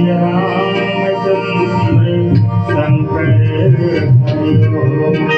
रामचंद्र शंकर हरि ओम।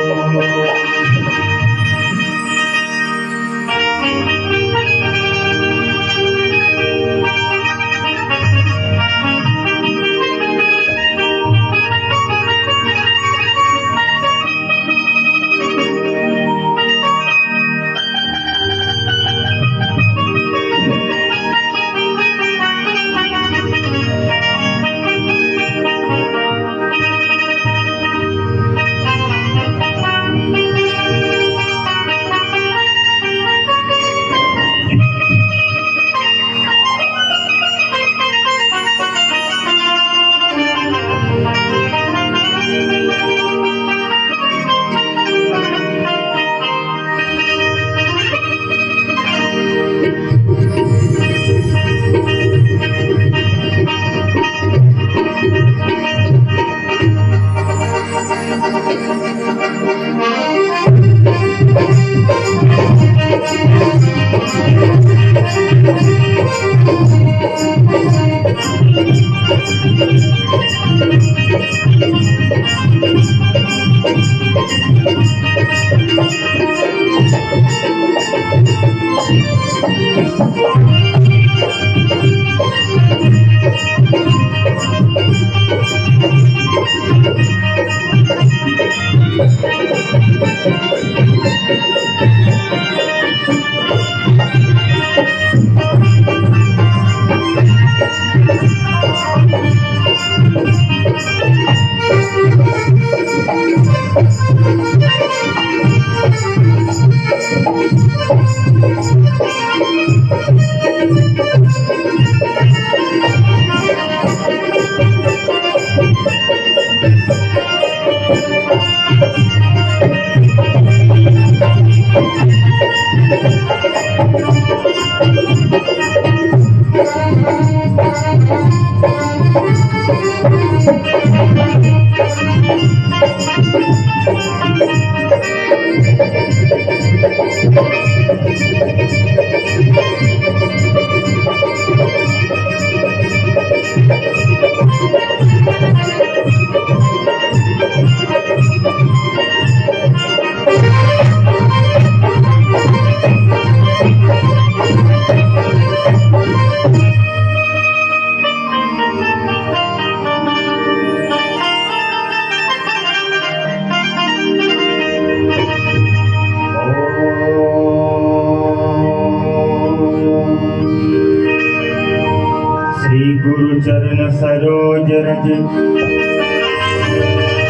चरण सरोज रज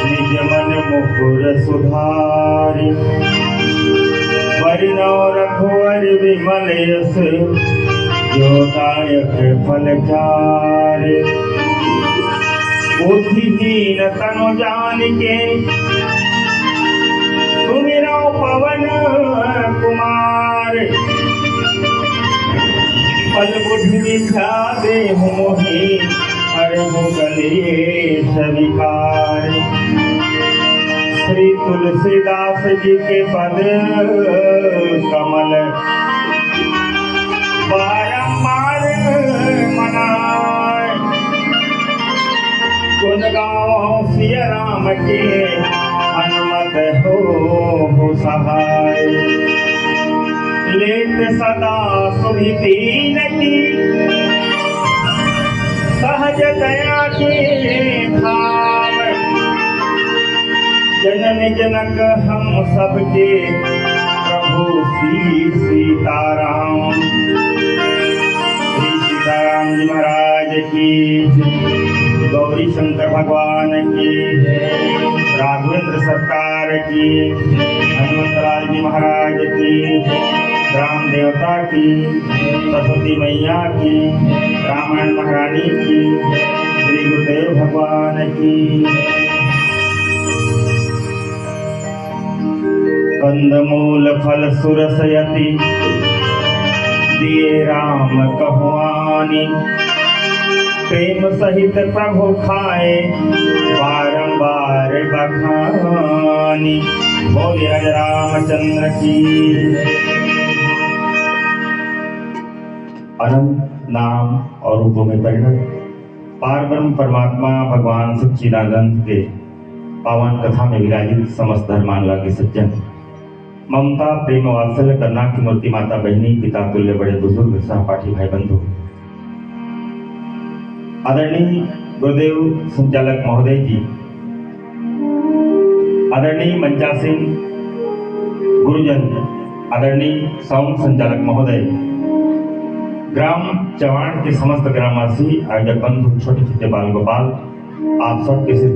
निज मन मुकुर सुधारि वरनौ रघुवर विमल यस जो दायक फल चारि। बुद्धिहीन तनु जानिके सुमिरौ पवन कुमार। पल बुद्धि विद्या देहु मोहि हरहु कलेश विकार। श्री तुलसीदास जी के पद कमल बारंबार मनाए। गुण गाओ सिया राम के हनुमत हो सहाय। लेत सदा सुधि दीन की सहज दया के भाव। जनन जनक हम सबके प्रभु श्री सीताराम। श्री सीताराम जी महाराज की, गौरी शंकर भगवान की, राघवेंद्र सरकार की, हनुमंतलाल जी महाराज की, राम देवता की, सरस्वती मैया की, रामायण महारानी की, श्री गुरुदेव भगवान की। कंदमूल फल सुरसयति दिए राम कहुआनी। प्रेम सहित प्रभु खाए बारंबार बखानी। बोले राजा रामचंद्र की। अनंत नाम और रूपों में परिणत पारब्रह्म परमात्मा भगवान सच्चिदानंद के पावन कथा में विराजित समस्त धर्मानुरागी के सज्जन, ममता प्रेम वात्सल्य करुणा की मूर्ति माता बहनी, पिता तुल्य बड़े बुजुर्ग, सहपाठी भाई बंधु, आदरणीय गुरुदेव संचालक महोदय जी, आदरणीय मंचासीन गुरुजन, आदरणीय साउंड संचालक महोदय, ग्राम चवाण के समस्त ग्रामवासी, आयोजक बंधु, छोटे छोटे बाल गोपाल, आप सबके से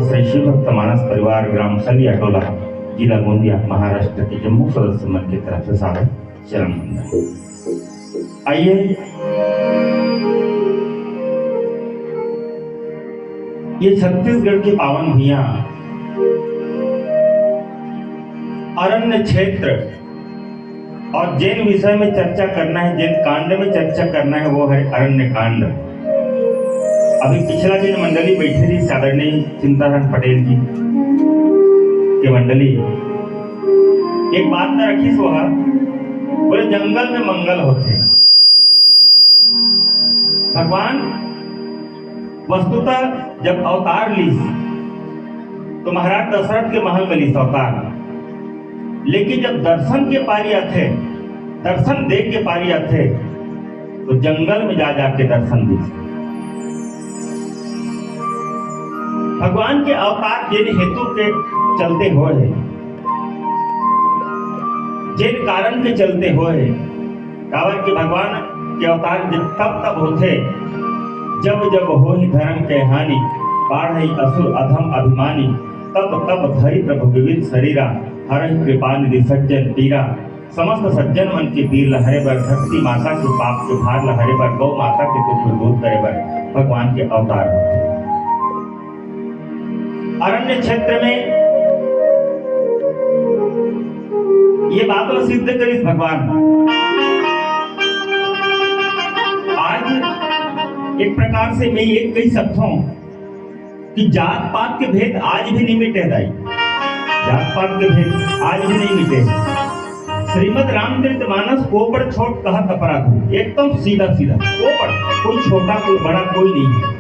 श्री शिव भक्त मानस परिवार ग्राम सलिया टोला, जिला गोंदिया, महाराष्ट्र के जम्मू सदस्य मन की तरफ से सादर चरण वंदन। आइए ये छत्तीसगढ़ की पावन भूमिया, अरण्य क्षेत्र और जिन विषय में चर्चा करना है, जिन कांड में चर्चा करना है, वो है अरण्य कांड। अभी पिछला दिन मंडली बैठी थी, आदरणीय चिंताहरण पटेल जी की मंडली, एक बात न रखी सोहा, बोले जंगल में मंगल होते। भगवान वस्तुतः जब अवतार ली तो महाराज दशरथ के महल में ली अवतार, लेकिन जब दर्शन के पारी आते, दर्शन देख के पारी आते, तो जंगल में जा जाके दर्शन दी। भगवान के अवतार जिन हेतु के चलते हुए, जिन कारण के चलते हुए, कावर के भगवान के अवतार तब तब होते जब जब हो ही धर्म के हानि, बाढ़ असुर अधम अभिमानी, तब तब धरि प्रभु विविध शरीरा, हर कृपा निधि सज्जन पीरा, समस्त सज्जन मन के पीर लहरे बर, धरती माता के पाप के भार लहरे बर, गौ माता के दुख दूर करे बर भगवान के अवतार होते। अरण्य क्षेत्र में ये बात सिद्ध करी भगवान। आज एक प्रकार से मैं ये कह सकता हूं कि जात पात के भेद आज भी नहीं मिटे दाई, जात पात के भेद आज भी नहीं मिटे। श्रीमद रामचरितमानस कोपड़ छोट कहत अपराध, एकदम सीधा सीधा कोपड़, कोई छोटा कोई बड़ा कोई नहीं है।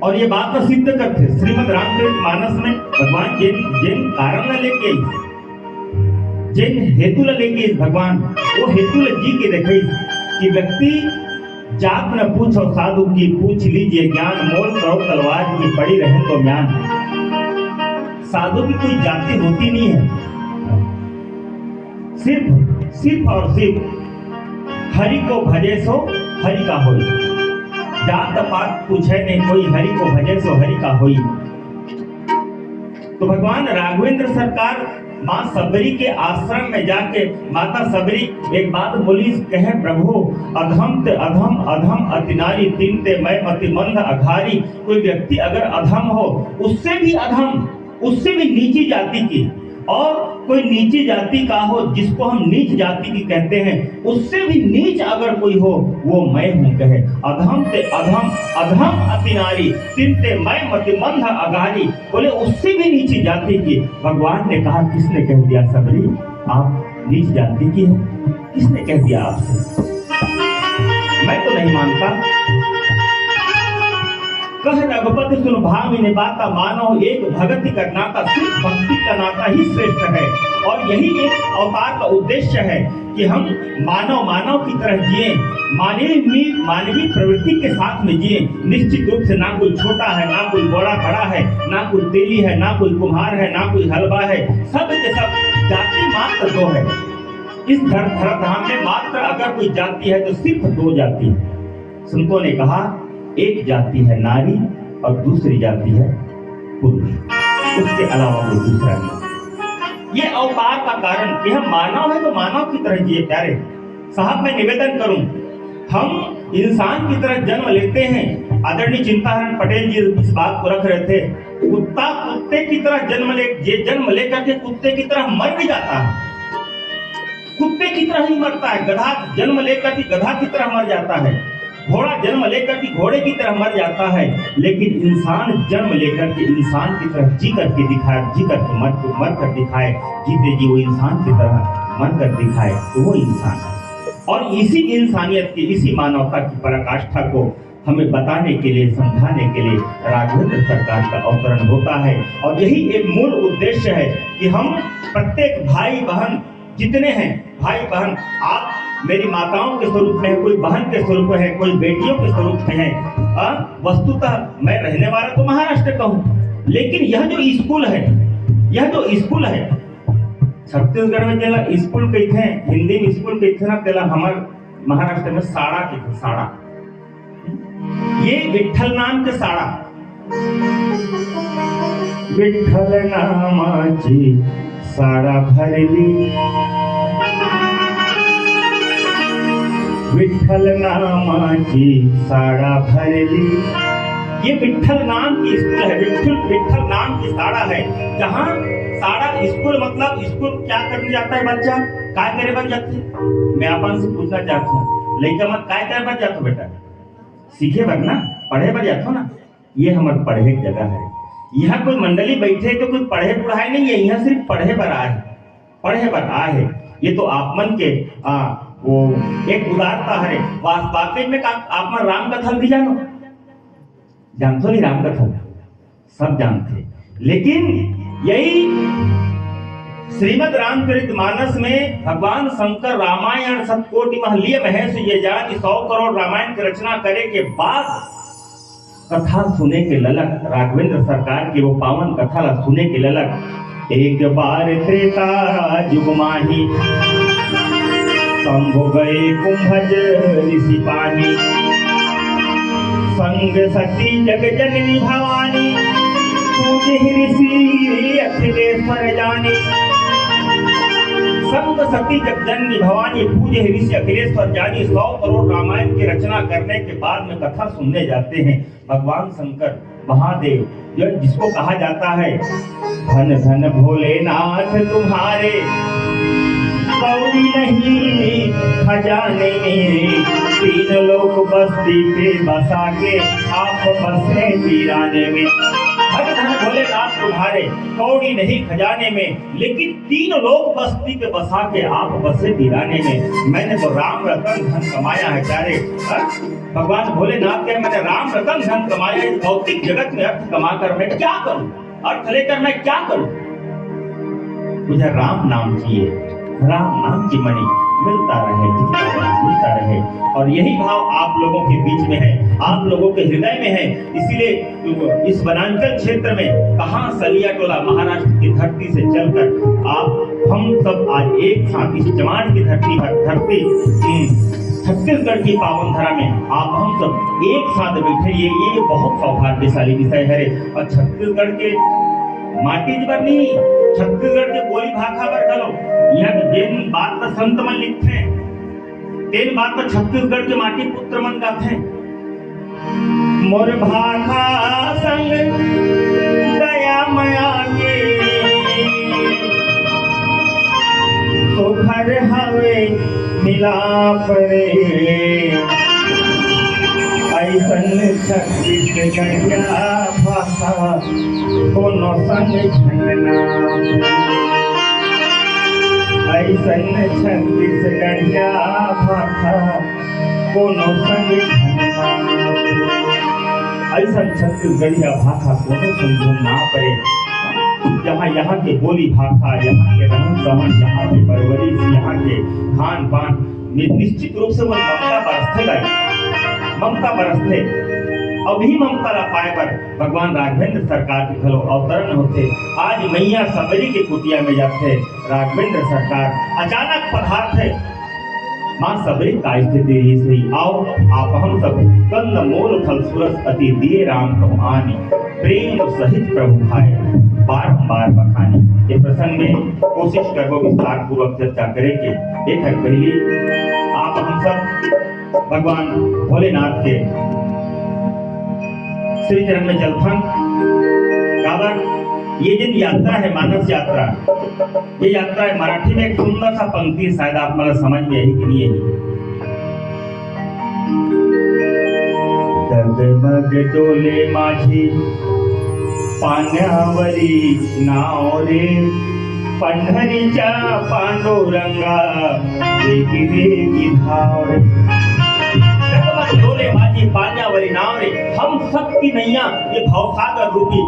और ये बात तो सिद्ध करते श्रीमद रामचरितमानस में भगवान जिन कारण ला लेके, जिन हेतु ला लेके भगवान वो हेतु ला जी के देखे कि व्यक्ति जात न पूछो साधु की, पूछ लीजिए ज्ञान, मोल करो तलवार की, पड़ी रहे तो ज्ञान। साधु की कोई जाति होती नहीं है, सिर्फ और सिर्फ हरि को भजे सो हरि का होई। जात पात पूछे नहीं कोई, हरि को भजे सो हरि का होई। तो भगवान राघवेंद्र सरकार माँ सबरी के आश्रम में जाके माता सबरी एक बात बोली, कहे प्रभु अधम ते अधम, अधम अति नारी, तीन ते मैं मति मंद अघारी। कोई व्यक्ति अगर अधम हो, उससे भी अधम, उससे भी नीची जाति की, और कोई नीची जाति का हो जिसको हम नीच जाति की कहते हैं, उससे भी नीच अगर कोई हो वो मैं हूं कहे। अधम ते अधम, अधम अति नारी, तीन ते मैं मति मंद अघारी, बोले उससे भी नीची जाति की। भगवान ने कहा, किसने कह दिया सबरी आप नीच जाति की है? किसने कह दिया आपसे? मैं तो नहीं मानता। कह रघुपति सुन भामिनी बाता, मानो एक भगति का नाता, सिर्फ भक्ति का नाता ही श्रेष्ठ है। और यही एक अवतार का उद्देश्य है कि हम मानव की तरह जिए, मानवीय प्रवृत्ति के साथ में जिए। निश्चित रूप से ना कोई छोटा है, ना कोई बड़ा है, ना कोई तेली है, ना कोई कुम्हार है, ना कोई हलवा है, सब के सब जाति मात्र दो है। इस धराधाम में मात्र अगर कोई जाति है तो सिर्फ दो जाति है। संतों ने कहा एक जाति है नारी और दूसरी जाति है पुरुष, उसके अलावा कोई दूसरा नहीं। ये अवतार का कारण कि हम मानव है तो मानव की तरह जिए। प्यारे साहब, मैं निवेदन करूं, हम इंसान की तरह जन्म लेते हैं। आदरणीय चिंताहरण पटेल जी इस बात को रख रहे थे, कुत्ता कुत्ते की तरह जन्म लेकर के कुत्ते की तरह मर भी जाता है, कुत्ते की तरह ही मरता है। गधा जन्म लेकर के गधा की तरह मर जाता है, घोड़ा जन्म लेकर के घोड़े की तरह मर जाता है। लेकिन इंसान जन्म लेकर के इंसान की तरह जी करके दिखाए, जी करके मर कर दिखाए, जीते जी वो इंसान की तरह मर कर दिखाए, तो वो इंसान है। और इसी इंसानियत की, इसी मानवता की पराकाष्ठा को हमें बताने के लिए, समझाने के लिए राघवेंद्र सरकार का अवतरण होता है। और यही एक मूल उद्देश्य है कि हम प्रत्येक भाई बहन जितने हैं, भाई बहन, आप मेरी माताओं के स्वरूप में है, कोई बहन के स्वरूप में है, कोई बेटियों के स्वरूप में है। वस्तुतः मैं रहने वाला तो महाराष्ट्र का हूँ, लेकिन यह जो स्कूल है, यह जो स्कूल है छत्तीसगढ़ में जला स्कूल कही थे, हिंदी में स्कूल कही थे ना, तेला हमार महाराष्ट्र में साड़ा की थे, साड़ा। ये विठ्ठल नाम के साड़ा, विठ्ठल नामाची साड़ा भरली, विठ्ठल नामाची साड़ा भरली। ये विठ्ठल नाम की स्कूल है, विठ्ठल नाम की साड़ा है, जहाँ साड़ा स्कूल मतलब स्कूल क्या करने जाता है बच्चा, काय करे बन जाते। मैं अपन से पूछना चाहता हूँ, लड़का मत काय करे बन जाते बेटा, सीखे बन ना, पढ़े बन जाते ना। ये हमारे पढ़े की जगह है। यहाँ कोई मंडली बैठे तो कोई पढ़े पढ़ाए नहीं है, यहाँ सिर्फ पढ़े पर आए, पढ़े पर आए है। ये तो आप मन के वो एक उदारता है। वाकई में आप मन राम कथा भी जानो, जानते नहीं राम कथा, सब जानते, लेकिन यही श्रीमद् रामचरितमानस में भगवान शंकर रामायण सतकोटि महलीय महेश ये जान 100 करोड़ रामायण की रचना करे के बाद कथा सुने के ललक, राघवेंद्र सरकार की वो पावन कथा ला सुने के ललक। एक बार त्रेता युग माही, शंभु गए कुंभज ऋषि पानी, संग सती जग जननी भवानी, पूजे ऋषि अखिलेश्वर जानी। संग सती जग जननी भवानी, पूजे ऋषि अखिलेश्वर जानी। 100 करोड़ रामायण की रचना करने के बाद में कथा सुनने जाते हैं भगवान शंकर महादेव, जिसको कहा जाता है धन धन भोलेनाथ तुम्हारे, कौड़ी नहीं खजाने में, 3 लोग बस्ती पे बसा के आप बसे वीराने में। धन धन भोलेनाथ तुम्हारे, कौड़ी नहीं खजाने में, लेकिन 3 लोग बस्ती पे बसा के आप बसे वीराने में। मैंने तो राम रतन धन कमाया है प्यारे। भगवान भोलेनाथ के मैंने राम रतन धन कमाया, इस भौतिक जगत में अर्थ कमाकर मैं क्या करूं, अर्थ लेकर मैं क्या करूं। मुझे राम नाम चाहिए, राम नाम की मणि मिलता रहे, मिलता रहे। और यही भाव आप लोगों के बीच में है, आप लोगों के हृदय में है। इसीलिए इस वनांचल क्षेत्र में कहाँ सलिया टोला महाराष्ट्र की धरती से चलकर आप हम सब आज एक साथ इस जवान की धरती छत्तीसगढ़ की पावन धरा में आप हम सब एक साथ बैठे, ये बहुत सौभाग्यशाली विषय है। और छत्तीसगढ़ के माटी पर नहीं, छत्तीसगढ़ के बोली भाषा पर चलो, यहाँ जिन बात का संत मन लिखते हैं, तेन बात पर छत्तीसगढ़ के माटी पुत्र मन गाते हैं। मोर भाखा संग दया मया के, सुखर हवे मिलाप रे, ऐसन छत्तीसगढ़िया भाषा कोनो संग झंडना, ऐसन छत्तीसगढ़िया भाषा कोनो संग झंडना, ऐसन छत्तीसगढ़िया भाषा कोनो संग ना पड़े। जहाँ यहाँ के बोली भाषा, यहाँ के रहन सहन, यहाँ के परवरिश, यहाँ के खान पान निश्चित रूप से वो ममता बरसते गए, ममता बरसते। अभी ममता ला पाए पर भगवान राघवेंद्र सरकार के घलो अवतरण होते। आज मैया सबरी के कुटिया में जाते राघवेंद्र सरकार अचानक पधारते। माँ सबरी का स्थिति ही सही, आओ आप हम सब कंद मोल फल सुरस अति दिए राम कहानी, प्रेम सहित प्रभु भाई बारंबार बखानी। ये प्रसंग में कोशिश करो विस्तार पूर्वक चर्चा करेंगे। एक है पहली, आप हम सब भगवान भोलेनाथ के श्री चरण में जलथन काबर। ये जिन यात्रा है मानस यात्रा, ये यात्रा है मराठी में एक सुंदर सा पंक्ति, शायद आप मतलब समझ में यही कि नहीं यही, डगमग डोले माझी पाण्यावरी नाव रे, पंढरीच्या पांडुरंगा वेगी वेगी धाव रे, डगमग डोले माझी पाण्यावरी नाव रे। हम सब की नैया ये भवसागर रूपी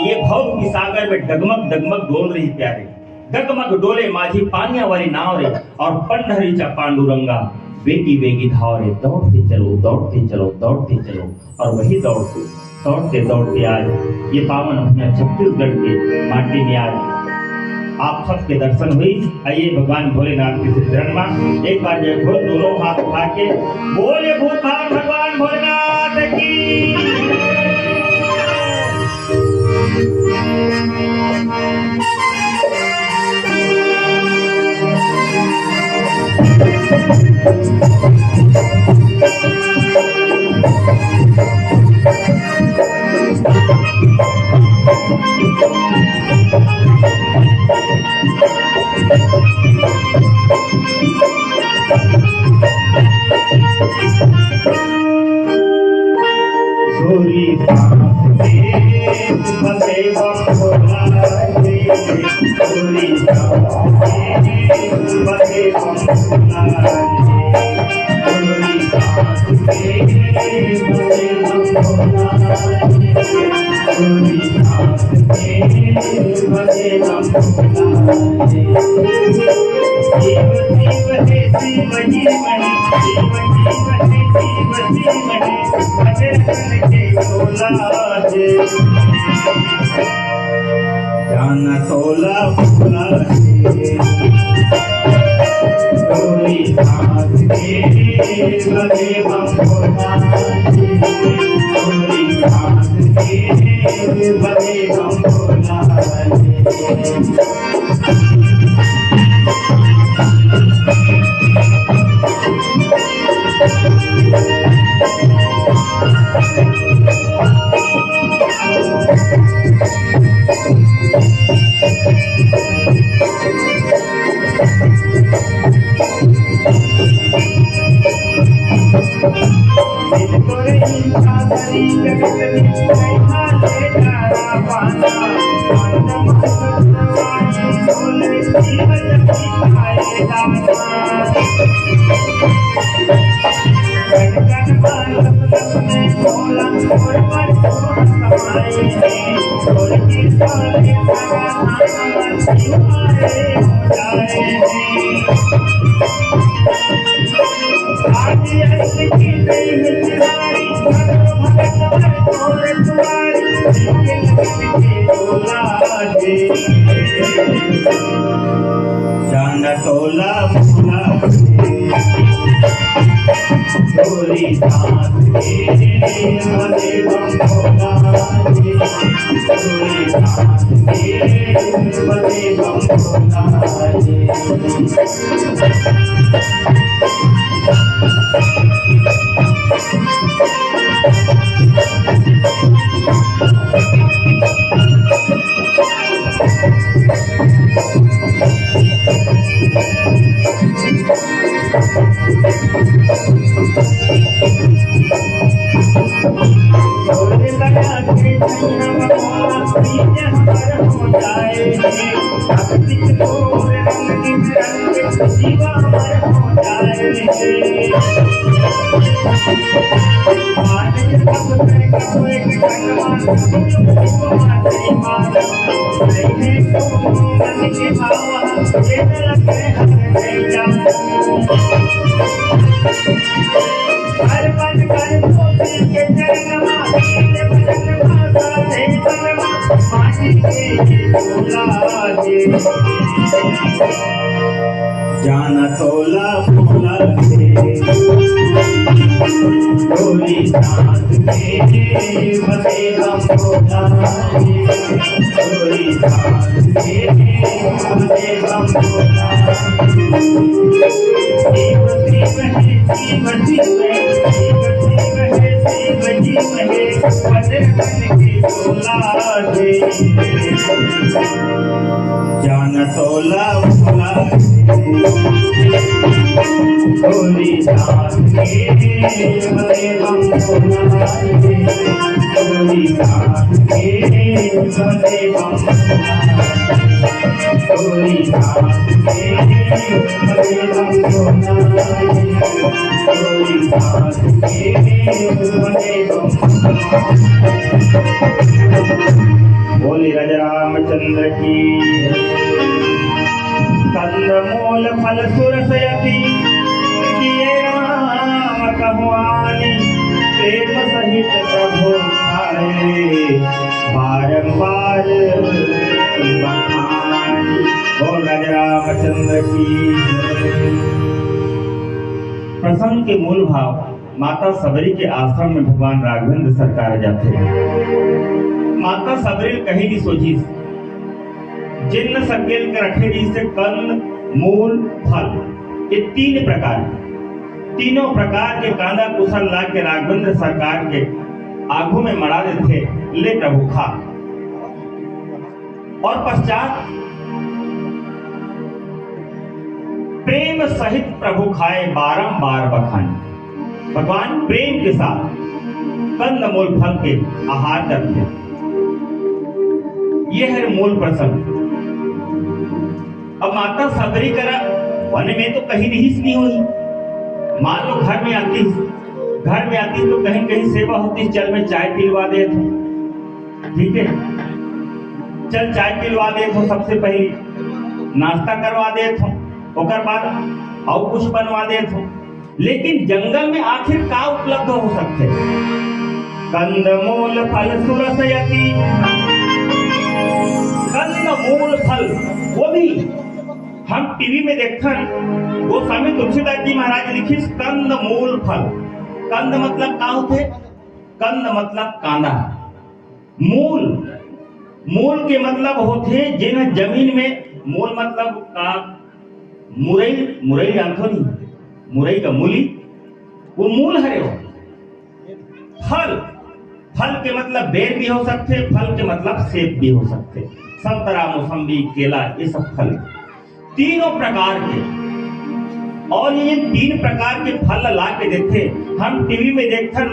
ये भव रूपी सागर में डगमग डगमग डोल रही प्यारे। डगमग डोले माझी पाण्यावरी नाव रे, और पंढरीचा पांडुरंगा वेगी वेगी धाव रे। दौड़ते चलो दौड़ते चलो दौड़ते चलो, और वही दौड़ते दौड़ते दौड़ते आज ये पावन अपने छत्तीसगढ़ के माटी में आज आप सबके दर्शन हुई। आइए भगवान भोलेनाथ के चरण में एक बार जय बोल, दोनों हाथ उठा के बोले भूत भाग भगवान भोलेनाथ की। जाना तोला फूला डोली हाथ के बगे बंगोला, डोली हाथ के बगे बंगोला। जाना तोला फूला डोली हाथ के बगे बंगोला, डोली हाथ के बगे बंगोला। जाना तोला फूला डोली हाथ के बगे बंगोला, डोली हाथ के बगे बंगोला। शिव शिव है शिव शिव है शिव शिव है बजर बन के डोला दे। जाना तोला फूला गोरी दास के भले हम सुनाए, गोरी दास के भले हम सुनाए, गोरी दास के भले हम सुनाए, गोरी दास के भले हम सुनाए। बोले राजा रामचंद्र की। कंदमूल फल सुरसयति किए राम कहवानी, प्रेम सहित प्रभु खाए बारंबार बखानी। बोल राजा रामचंद्र की। प्रसंग के मूल भाव माता सबरी के आश्रम में भगवान राघवेंद्र सरकार जाते हैं। माता सबरी कहेगी सोची जिन्न सकेल के रखे से कंद मूल फल, ये तीनों प्रकार के कांदा कुशल ला के राघवेंद्र सरकार के आगू में मड़ा देते, ले प्रभु खा। और पश्चात प्रेम सहित प्रभु खाए बारंबार बखानी। भगवान प्रेम के साथ कंदमूल फल के आहार करते हैं। यह है मूल प्रसंग। अब माता सबरी करा वन में तो कहीं नहीं हुई। मान लो घर में आती तो कहीं कहीं सेवा होती, चल मैं चाय पिलवा दे तो, ठीक है, चल चाय पिलवा दे तो, सबसे पहले नाश्ता करवा दे तो, ओकर बाद और कुछ बनवा दे तो। लेकिन जंगल में आखिर का उपलब्ध हो सकते? कंदमूल फल सुरसयति, कंदमूल फल, वो भी हम टीवी में देखते। वो स्वामी तुलसीदास जी महाराज लिखी कंदमूल फल। कंद मतलब का होते? कंद मतलब कांदा। मूल के मतलब होते जिन जमीन में, मूल मतलब का मुरई जानते नहीं, मुरई का मूली, वो मूल है। वो फल के मतलब बेर भी हो सकते, फल के मतलब सेब भी हो सकते, संतरा मौसम्बी केला, ये सब फल तीनों प्रकार के। और ये 3 प्रकार के फल ला के देते। हम टीवी में देखथन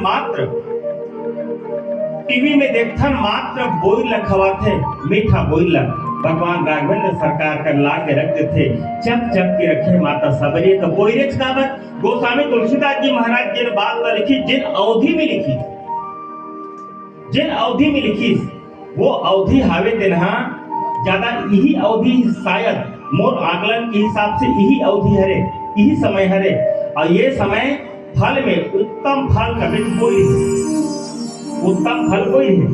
मात्र बोइल खवाते, मीठा बोइल भगवान राघवेंद्र सरकार कर ला के रखते थे, चक के रखे माता सबरी। तो बोइले काबर गोस्वामी तुलसीदास जी महाराज जिन बात लिखी, जिन अवधि में लिखी वो अवधि हावे तेनहा ज्यादा यही अवधि, शायद मोर आकलन के हिसाब से यही अवधि हरे, यही समय हरे। और ये समय फल में उत्तम फल कभी कोई है।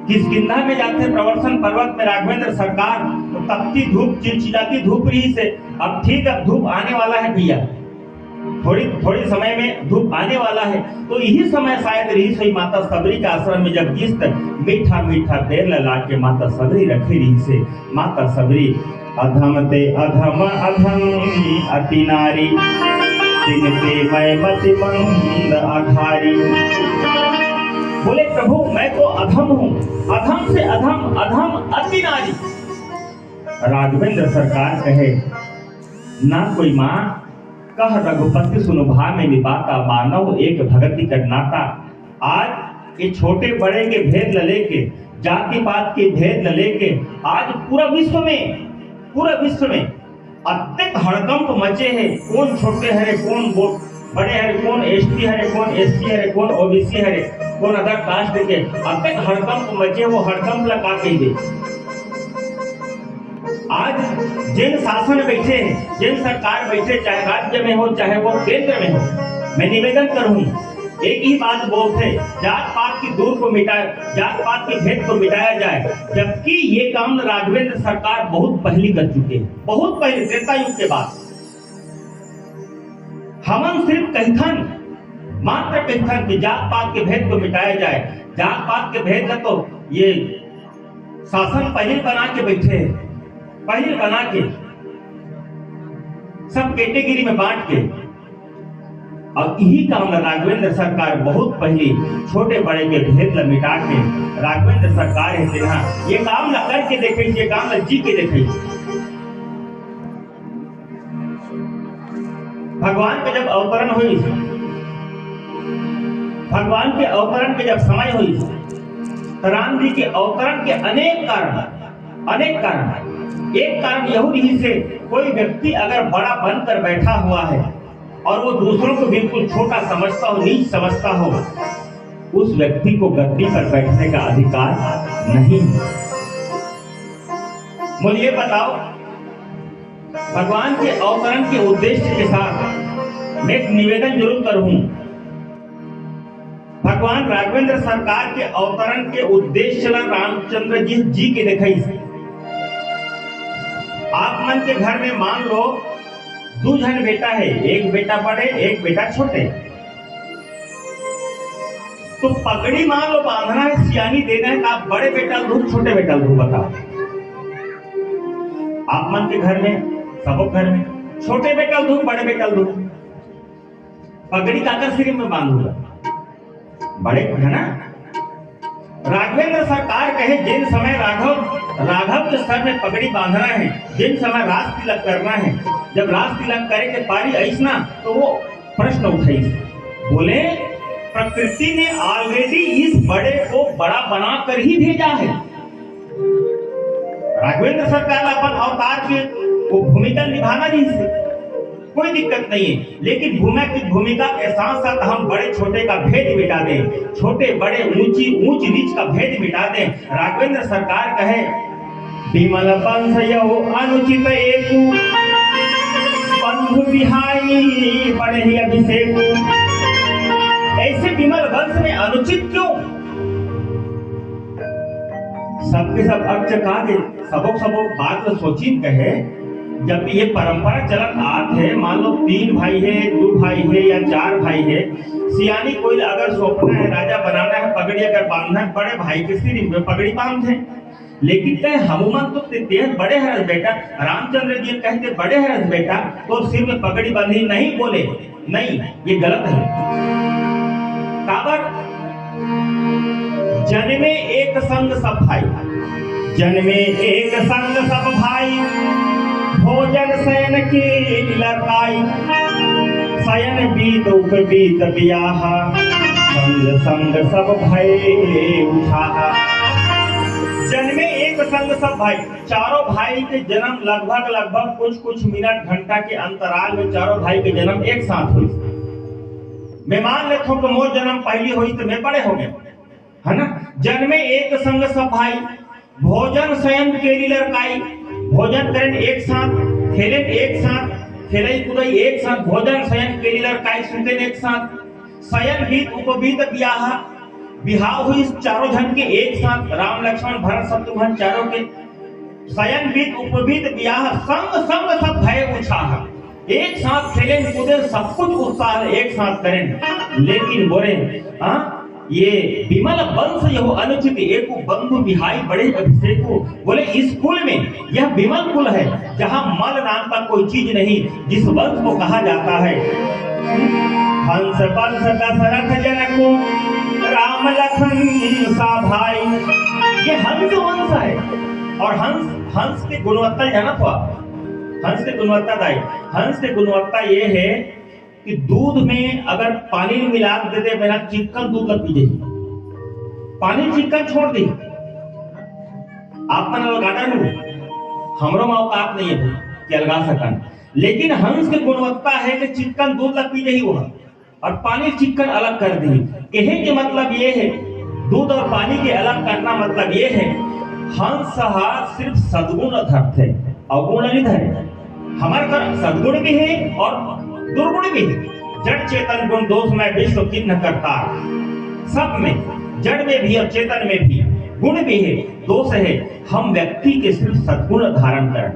किष्किंधा में जाते प्रवर्तन पर्वत में राघवेंद्र सरकार, तो तपती धूप, चिलचिलाती धूप रही से। अब ठीक, अब धूप आने वाला है भैया, थोड़ी समय में धूप आने वाला है। तो यही समय शायद रही सही माता सबरी के आश्रम में, जब जिस मीठा बेर ला के माता सबरी रखे रही से। माता सबरी अधम ते अधम अति नारी, तिनते मैं मति मंद आधारी। बोले प्रभु मैं तो अधम हूँ, अधम से अधम अति नारी। राघवेंद्र सरकार कहे ना कोई माँ कह रघुपति सुनो भा में निभाता, मानव एक भगति कर नाता। आज ये छोटे बड़े के भेद न लेके, जाति पात के भेद न लेके, आज पूरा विश्व में अत्यंत हड़कंप मचे है। कौन छोटे हरे, कौन बड़े हरे, कौन एसटी हरे, कौन एससी हरे, कौन ओबीसी हरे, कौन अदर कास्ट के, अत्यंत हड़कंप मचे। वो हड़कंप लगा के दे। आज जिन शासन बैठे, जिन सरकार बैठे, चाहे राज्य में हो चाहे वो केंद्र में हो, मैं निवेदन करूं, एक ही बात बोलते, जात पात की दूर को मिटाए, जात पात के भेद को मिटाया जाए। जबकि ये काम राघवेंद्र सरकार बहुत पहले कर चुके हैं, बहुत पहले त्रेता युग के बाद। हमन सिर्फ कहथन, मात्र कहथन कि जात पात के भेद को मिटाया जाए। जात पात के भेद न तो ये शासन पहले बना के बैठे, पहले बना के सब कैटेगरी में बांट के। और यही काम राघवेंद्र सरकार बहुत पहले छोटे बड़े के भेद ल मिटा के राघवेंद्र सरकार है तेना ये काम ल करके देखे, ये काम ल जी के देखे। भगवान के जब अवतरण हुई, भगवान के अवतरण के जब समय हुई, तो राम जी के अवतरण के अनेक कारण, एक कारण यह रही से कोई व्यक्ति अगर बड़ा बनकर बैठा हुआ है और वो दूसरों को बिल्कुल छोटा समझता हो, नीच समझता हो, उस व्यक्ति को गद्दी पर बैठने का अधिकार नहीं। मुझे ये बताओ, भगवान के अवतरण के उद्देश्य के साथ मैं एक निवेदन जरूर करूं। भगवान राघवेंद्र सरकार के अवतरण के उद्देश्य रामचंद्र जी के दिखाई। आप मन के घर में मान लो 2 जन बेटा है, एक बेटा बड़े एक बेटा छोटे, तो पगड़ी मान लो बांधना है, सियानी देना है, आप बड़े बेटा दो छोटे बेटा दो, बताओ। आप मन के घर में, सबों घर में छोटे बेटा दो बड़े बेटा दो, पगड़ी काकर सिर में बांधूंगा, बड़े है ना। राघवेंद्र सरकार कहे जिन समय राघव के सर में पगड़ी बांधना है, जिन समय राज तिलक करना है, जब राज तिलक करे के पारी ऐसना तो वो प्रश्न उठाई, बोले प्रकृति ने ऑलरेडी इस बड़े को बड़ा बनाकर ही भेजा है। राघवेंद्र सरकार अपन अवतार की वो भूमिका निभाना नहीं से कोई दिक्कत नहीं है, लेकिन भूमिका के साथ साथ हम बड़े छोटे का भेद मिटा दें, छोटे बड़े ऊंच नीच का भेद मिटा दें। राघवेंद्र सरकार कहे विमल वंश यो अनुचित एकु, बंधु बिहाई बड़े ही अभिषेक। ऐसे विमल वंश में अनुचित क्यों? सबके सब अर्थ कागे सबो बात सोची कहे, जब ये परंपरा चलत आत है, मान लो 3 भाई है, 2 भाई है या 4 भाई है, सियानी कोई अगर सोचना है, राजा बनाना है, पगड़ी अगर बांधना है, बड़े भाई के सिर में पगड़ी बांधे। लेकिन कहे हनुमान तो तेज बड़े हरस बेटा, रामचंद्र जी कहते बड़े हरस बेटा, तो सिर में पगड़ी बांधी नहीं, बोले नहीं, ये गलत है। काबर जन्मे एक संग सब भाई, जन्मे एक संग सब भाई, भोजन शयन की लड़ाई, शयन बीत उपबीत बियाह, संग संग सब भय उठाहा। जन्मे एक संग सब भाई, चारों भाई के जन्म लगभग कुछ मिनट घंटा के अंतराल में चारों भाई के जन्म एक साथ हुई। मैं मान लेता हूं कि मोर जन्म पहली हुई तो मैं बड़े हो गए, है ना। जन्मे एक संग सब भाई, भोजन शयन केरी लड़काई, भोजन करें एक साथ, खेलें एक साथ, खेले कूदे एक साथ, भोजन शयन केरी लड़काई, सुते एक साथ, शयन बीत उपबीत बियाह, बिहाव हुई चारों जन के एक साथ, राम लक्ष्मण भरत शत्रुघ्न चारों के, शयन बीत उपबीत बियाह, संग संग सब भय उछाह, एक साथ खेलें कूदे सब कुछ उत्साह एक साथ करें। लेकिन बोले ये विमल वंश यह अनुचित एक बंधु बिहाई बड़े अभिषेक, बोले इस कुल में यह विमल कुल है जहां मल नाम का कोई चीज नहीं, जिस वंश को कहा जाता है हंस वंश दशरथ जनक राम लखन सा भाई, ये हंस वंश है। और हंस की गुणवत्ता जानत हुआ, हंस की गुणवत्ता दाई, हंस की गुणवत्ता ये है कि दूध में अगर पानी मिला देते बिना चिकन दूध लग पीजे, पानी चिकन छोड़ दी, आप मन अलगाड़ा नहीं, हमरो में औकात नहीं है कि अलगा सकन, लेकिन हंस की गुणवत्ता है कि चिकन दूध लग पीजे ही वो और पानी चिकन अलग कर दी। कहे के मतलब ये है, दूध और पानी के अलग करना मतलब ये है, हंस सिर्फ सद्गुण धरते है, अवगुण नहीं धरे। हमारे घर सद्गुण भी है और दुर्गुण भी है। जड़ चेतन गुण दोष में विश्व किन्न करता, सब में जड़ में भी और चेतन में भी गुण भी है, दोष है। हम व्यक्ति के सिर्फ सद्गुण धारण करें,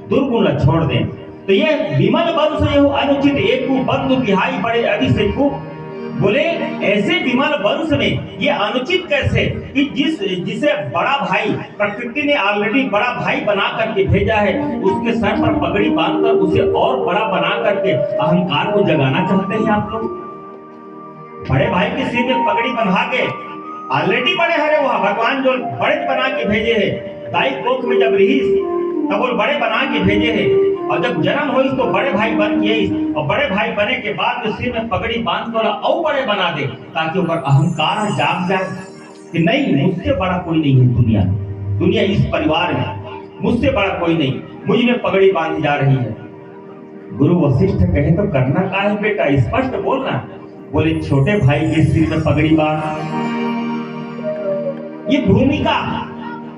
दुर्गुण छोड़ दें। तो ये विमल वंश यह अनुचित एक बंधु बिहाई बड़े अभिषेक, बोले ऐसे विमल वंश में ये अनुचित कैसे कि जिसे बड़ा भाई प्रकृति ने ऑलरेडी बड़ा भाई बना करके भेजा है, उसके सर पर पगड़ी बांधकर उसे और बड़ा बना करके अहंकार को जगाना चाहते हैं आप लोग। बड़े भाई के सिर में पगड़ी बंधा के ऑलरेडी बड़े हरे हुआ भगवान जो बड़े बना के भेजे है, दाई कोख में जब रही तब वो बड़े बना के भेजे है और जब जन्म हुई तो बड़े भाई बन गए, और बड़े भाई बने के बाद जो सिर में पगड़ी बांध कर और बड़े बना दे, ताकि ऊपर अहंकार जाग जाए कि नहीं, मुझसे बड़ा कोई नहीं है दुनिया इस परिवार में, मुझसे बड़ा कोई नहीं, मुझ में पगड़ी बांधी जा रही है। गुरु वशिष्ठ कहे तो करना क्या है बेटा, स्पष्ट बोलना। बोले छोटे भाई के सिर में पगड़ी बांध। ये भूमिका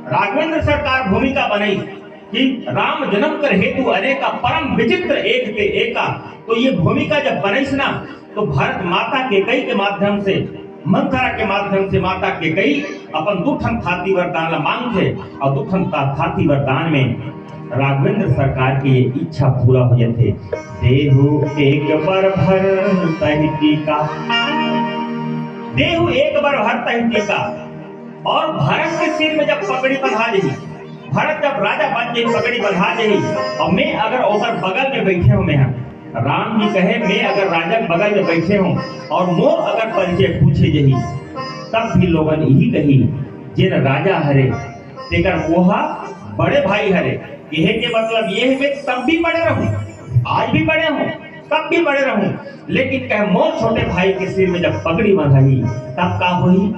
राघवेंद्र सरकार भूमिका बनाई कि राम जन्म कर हेतु अनेका परम विचित्र एक के एका। तो ये भूमिका जब बनाई ना, तो भारत माता के कई के माध्यम से, मंथरा के माध्यम से माता के कई अपन दुखन थाती वरदान मांग थे, और दुखन थाती वरदान में राघवेंद्र सरकार की ये इच्छा पूरा हो जाते। देहु एक बार भर तहि टीका, देहु एक बार भर तहि टीका। और भरत के सिर में जब पगड़ी बंधा जाही, भरत जब राजा बन जाही, पगड़ी बंधा जाही, और मैं अगर ओकर बगल में बैठे हूं, मैं राम जी कहे मैं अगर राजा के बगल में बैठे हूं और मोर अगर परिचय पूछे जाही, तब भी लोगन यही कही जिन राजा हरे तेकर वोहा बड़े भाई हरे। यह के मतलब ये है मैं तब भी बड़े रहूं, आज भी बड़े हूं, तब भी बड़े रहूं, लेकिन कहे मोर छोटे भाई के सिर में जब पगड़ी बंधाई तब का हुई,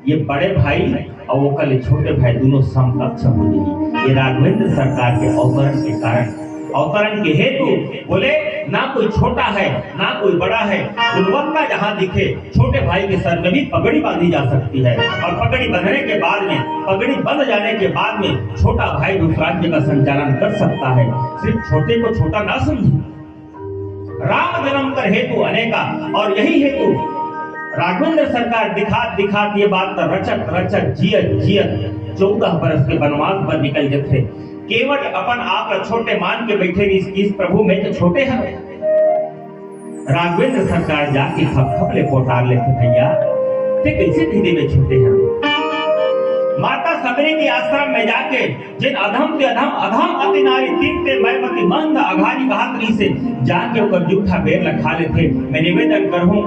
ये बड़े भाई और वो कल छोटे भाई दोनों समकक्ष हो गई। ये राघवेंद्र सरकार के अवतरण के कारण, अवतरण के हेतु बोले ना कोई छोटा है ना कोई बड़ा है, गुणवत्ता जहां दिखे छोटे भाई के सर में भी पगड़ी बांधी जा सकती है, और पगड़ी बंधने के बाद में, पगड़ी बंध जाने के बाद में छोटा भाई उस राज्य का संचालन कर सकता है। सिर्फ छोटे को छोटा ना समझे। राम जन्म कर हेतु अनेका, और यही हेतु राघवेंद्र सरकार दिखात ये बात तो रचक जियत 14 बरस के वनवास पर निकल जाते, केवल अपन आप छोटे मान के बैठे इस प्रभु में तो छोटे हैं। राघवेंद्र सरकार जाके खपले पोटार लेते, भैया ते कैसे धीरे में छोटे हैं। माता सबरी के आश्रम में जाके जिन अधम से अधम अति नारी तीनते मैमती मंद अघारी बहादुरी से जाके ऊपर जूठा बेर लखा लेते। मैं निवेदन करूं,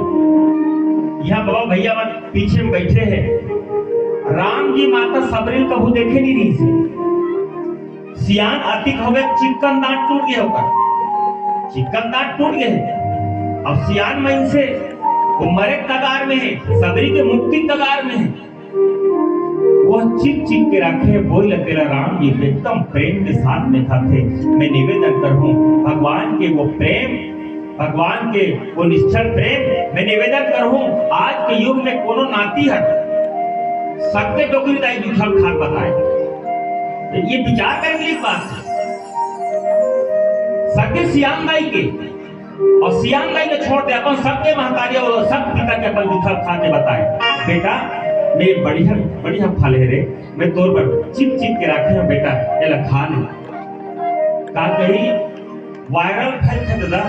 यहाँ बाबा भैया मन पीछे में बैठे हैं, राम जी माता सबरी कबू देखे नहीं रही से, सियान अतिक हो गए, चिकन दांत टूट गए होगा, चिकन दांत टूट गए। अब सियान में से वो मरे कगार में है, सबरी के मुक्ति कगार में है। वो चिक के रखे बोल तेरा राम जी एकदम प्रेम के साथ में था थे। मैं निवेदन करूं भगवान के वो प्रेम, भगवान के वो निश्चल प्रेम, मैं निवेदन करूं आज के युग में कोनो नाती है सबके डोकरी दाई दुखल खान बताए। ये विचार करने की बात है। सबके सियान दाई के, और सियान दाई के छोड़ दे अपन सबके महतारी और सब पिता के अपन दुखल खाने बताए। बेटा मैं बढ़िया फल है रे, मैं तोर पर चिप के रखे हैं बेटा, ये खा ले। का कही वायरल फैल थे दादा,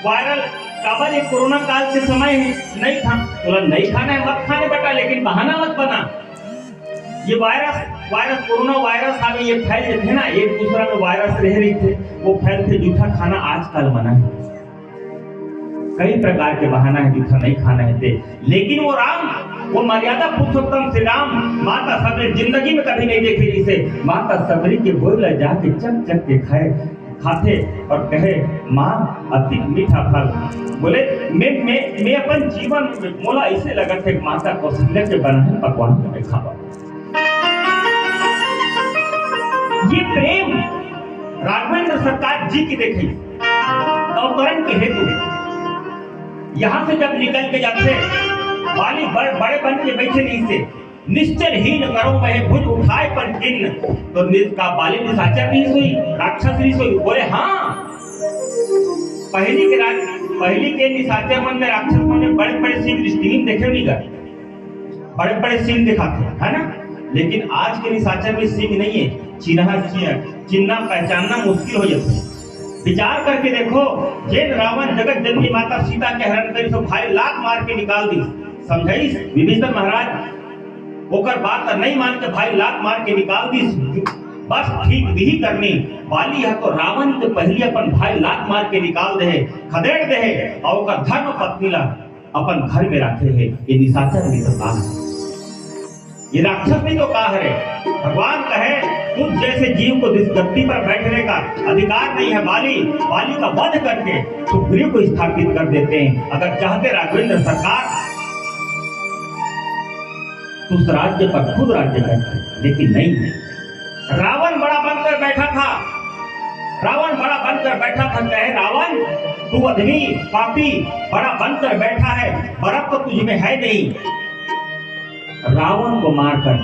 वायरल काबर ये कोरोना काल के समय है, नहीं खा तो नहीं खाना है मत खाने बेटा, लेकिन बहाना मत बना। ये वायरस कोरोना वायरस आगे ये फैल जाते हैं ना, एक दूसरा में वायरस रह रही थे, वो फैलते जूठा खाना आजकल मना है। कई प्रकार के बहाना है जूठा नहीं खाना है थे, लेकिन वो राम, वो मर्यादा पुरुषोत्तम श्री राम माता सबरी जिंदगी में कभी नहीं देखे जिसे। माता सबरी के बोल जाके चक के खाते और कहे माँ अति मीठा फल। बोले मैं अपन जीवन मोला ऐसे लगा थे माता कौशल्या के बनाए पकवान में खावा। ये प्रेम राघवेंद्र सरकार जी की देखी अवतरण के हेतु यहां से जब निकल के जाते वाली बड़े बन के बैठे नहीं से निश्चलहीन करो मैं भुज उठाए पर गिन, तो का बाली निशाचर नहीं सोई, राक्षस नहीं सोई। बोले हाँ, पहली के निशाचर मन में राक्षस मन में बड़े सिंह दृष्टिहीन देखे नहीं गए, बड़े सिंह दिखाते है ना, लेकिन आज के निशाचर में सिंह नहीं है, चिन्हना पहचानना मुश्किल हो जाता है। विचार करके देखो, जिन रावण जगत जननी माता सीता के हरण करी तो भाई लात मार के निकाल दी, समझाई विभीषण महाराज ओकर बात नहीं मान के भाई लात मार के निकाल दी, बस ठीक भी करनी वाली है तो रावण के पहले अपन भाई लात मार के निकाल दे, खदेड़ दे, और ओकर धर्म पत्नी ला अपन घर में रखे है। ये निशाचर नहीं तो कहा है, ये राक्षस नहीं तो कहा है। भगवान कहे उस जैसे जीव को जिस गद्दी पर बैठने का अधिकार नहीं है, बाली का वध करके सुग्रीव को स्थापित कर देते हैं। अगर चाहते राघवेंद्र सरकार तो उस राज्य पर खुद राज्य करते, लेकिन नहीं। रावण बड़ा बनकर बैठा था, कहे रावण तू अधमी पापी बड़ा बनकर बैठा है, बरफ तो तुझ में है नहीं। रावण को मारकर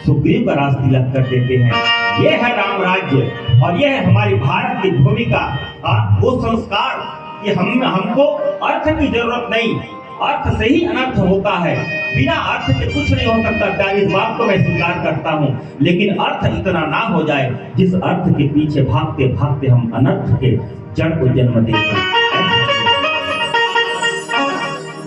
सुग्रीव का राज तिलक कर देते हैं। ये है राम राज्य और ये है हमारी भारत की भूमिका, वो संस्कार कि हमको अर्थ की जरूरत नहीं, अर्थ से ही अनर्थ होता है, बिना अर्थ के कुछ नहीं हो सकता। प्यारी इस बात को मैं स्वीकार करता हूँ, लेकिन अर्थ इतना ना हो जाए जिस अर्थ के पीछे भागते भागते हम अनर्थ के जड़ को जन्म देते हैं।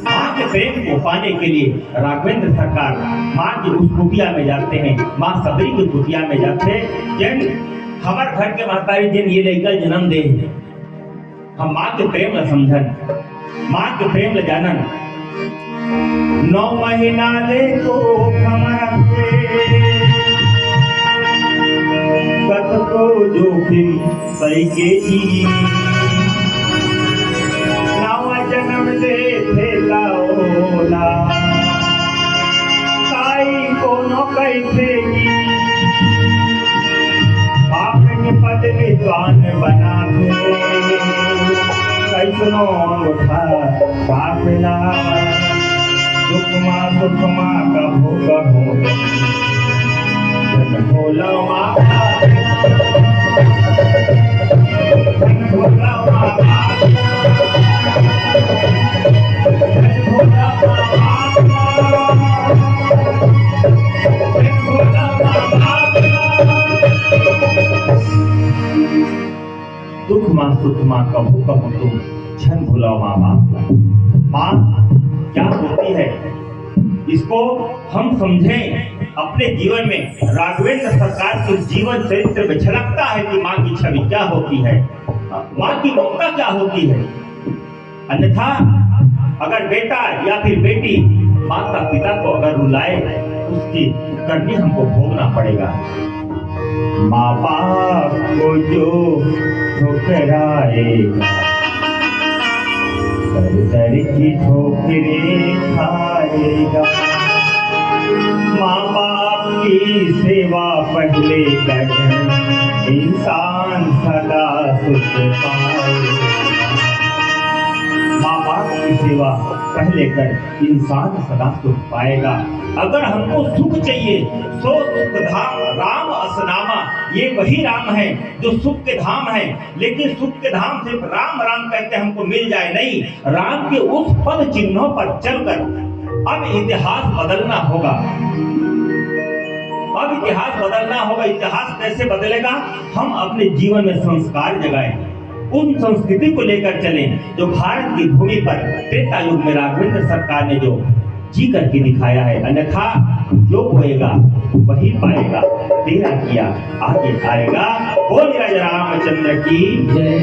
माँ के प्रेम को पाने के लिए राघवेंद्र सरकार माँ की उस कुटिया में जाते हैं, माँ सबरी की कुटिया में जाते हैं। जिन हमारे घर के महतारी जिन ये लेकर जन्म दे, हम माँ के प्रेम न समझन, माँ के प्रेम न जानन। 9 महीना ले को कत को जोखिम सही के जी, नवा जन्म ले थे लाओला ताई कोनो कैसे की, आपने पद विद्वान बना दो कैसनो उठा पापला, सुखमा का भोग हो जन भोला माता, जन भोला माता, जन भोला दुख माँ सुख माँ कभू कभू तुम छन भुलाओ माँ बाप। माँ क्या होती है इसको हम समझें अपने जीवन में। राघवेंद्र सरकार के जीवन चरित्र में झलकता है कि माँ की छवि क्या होती है, माँ की ममता क्या होती है। अन्यथा अगर बेटा या फिर बेटी माता पिता को अगर रुलाए, उसकी करनी हमको भोगना पड़ेगा। माँ बाप को जो ठुकराएगा, दर दर की ठोकरें खाएगा। माँ बाप की सेवा पहले कर इंसान सदा सुख पाएगा। माँ बाप की सेवा पहले कर इंसान सदा सुख पाएगा। अगर हमको सुख चाहिए सो सुख धाम राम असनामा, ये वही राम है जो सुख के धाम है। लेकिन सुख के धाम सिर्फ राम राम कहते हमको मिल जाए नहीं, राम के उस पद चिन्हों पर चलकर अब इतिहास बदलना होगा। अब इतिहास बदलना होगा। इतिहास कैसे बदलेगा? हम अपने जीवन में संस्कार जगाएं, उन संस्कृति को लेकर चलें जो भारत की भूमि पर त्रेता युग में राघवेंद्र सरकार ने जो जी करके दिखाया है। अन्यथा जो होएगा वही पाएगा, तेरा किया आगे आएगा। बोल राजा रामचंद्र की जय।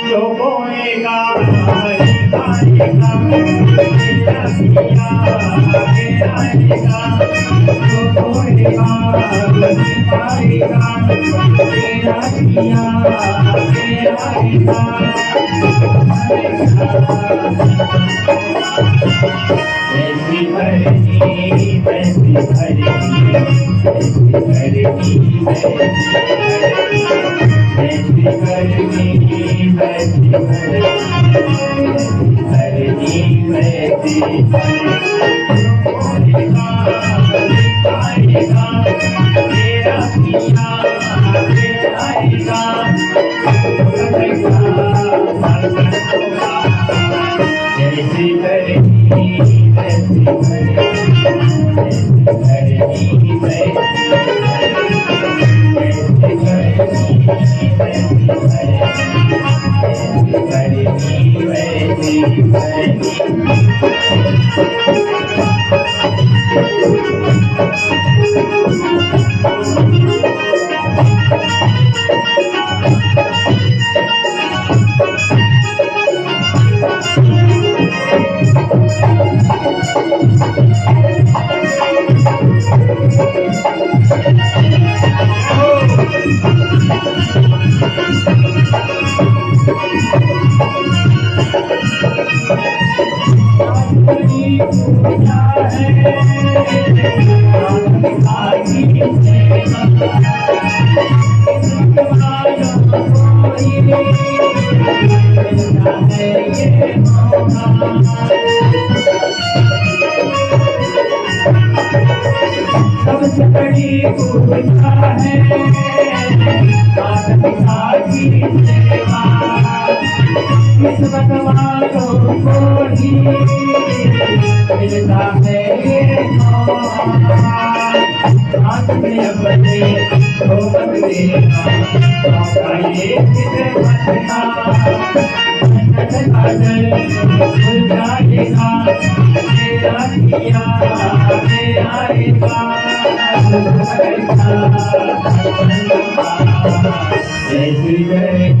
जो बोएगा Thank you. सबसे बड़ी पूजा है माता की सेवा, किस्मत वालों को ही मिलता है ये मौका। हाथ में अपने को मत देना, मौका ये किस्मत का काजल खुल जाएगा, तेरा किया तेरा आएगा। जैसी गई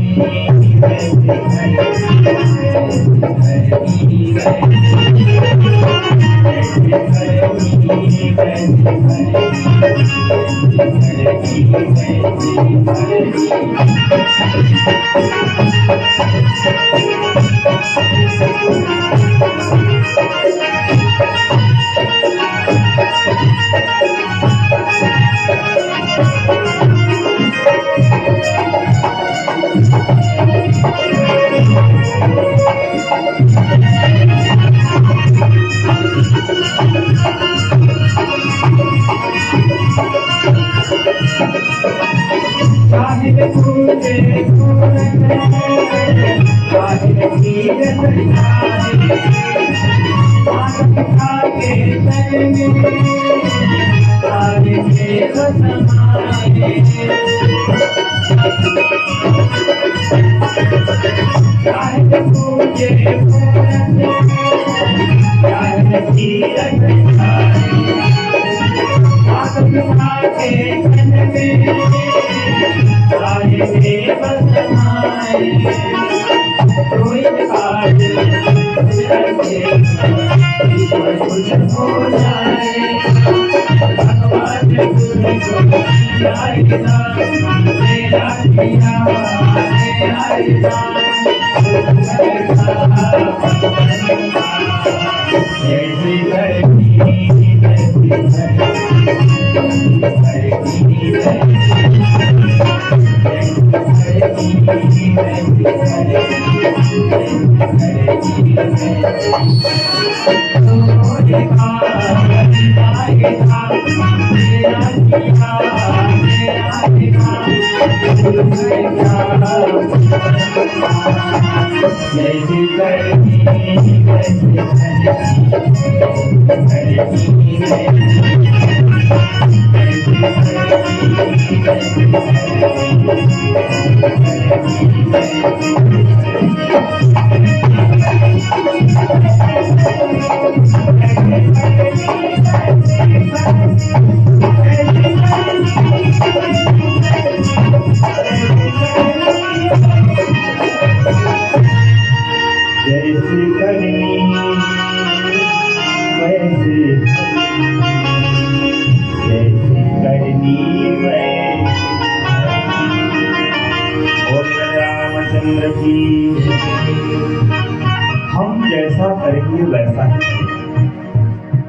हम जैसा करेंगे वैसा है।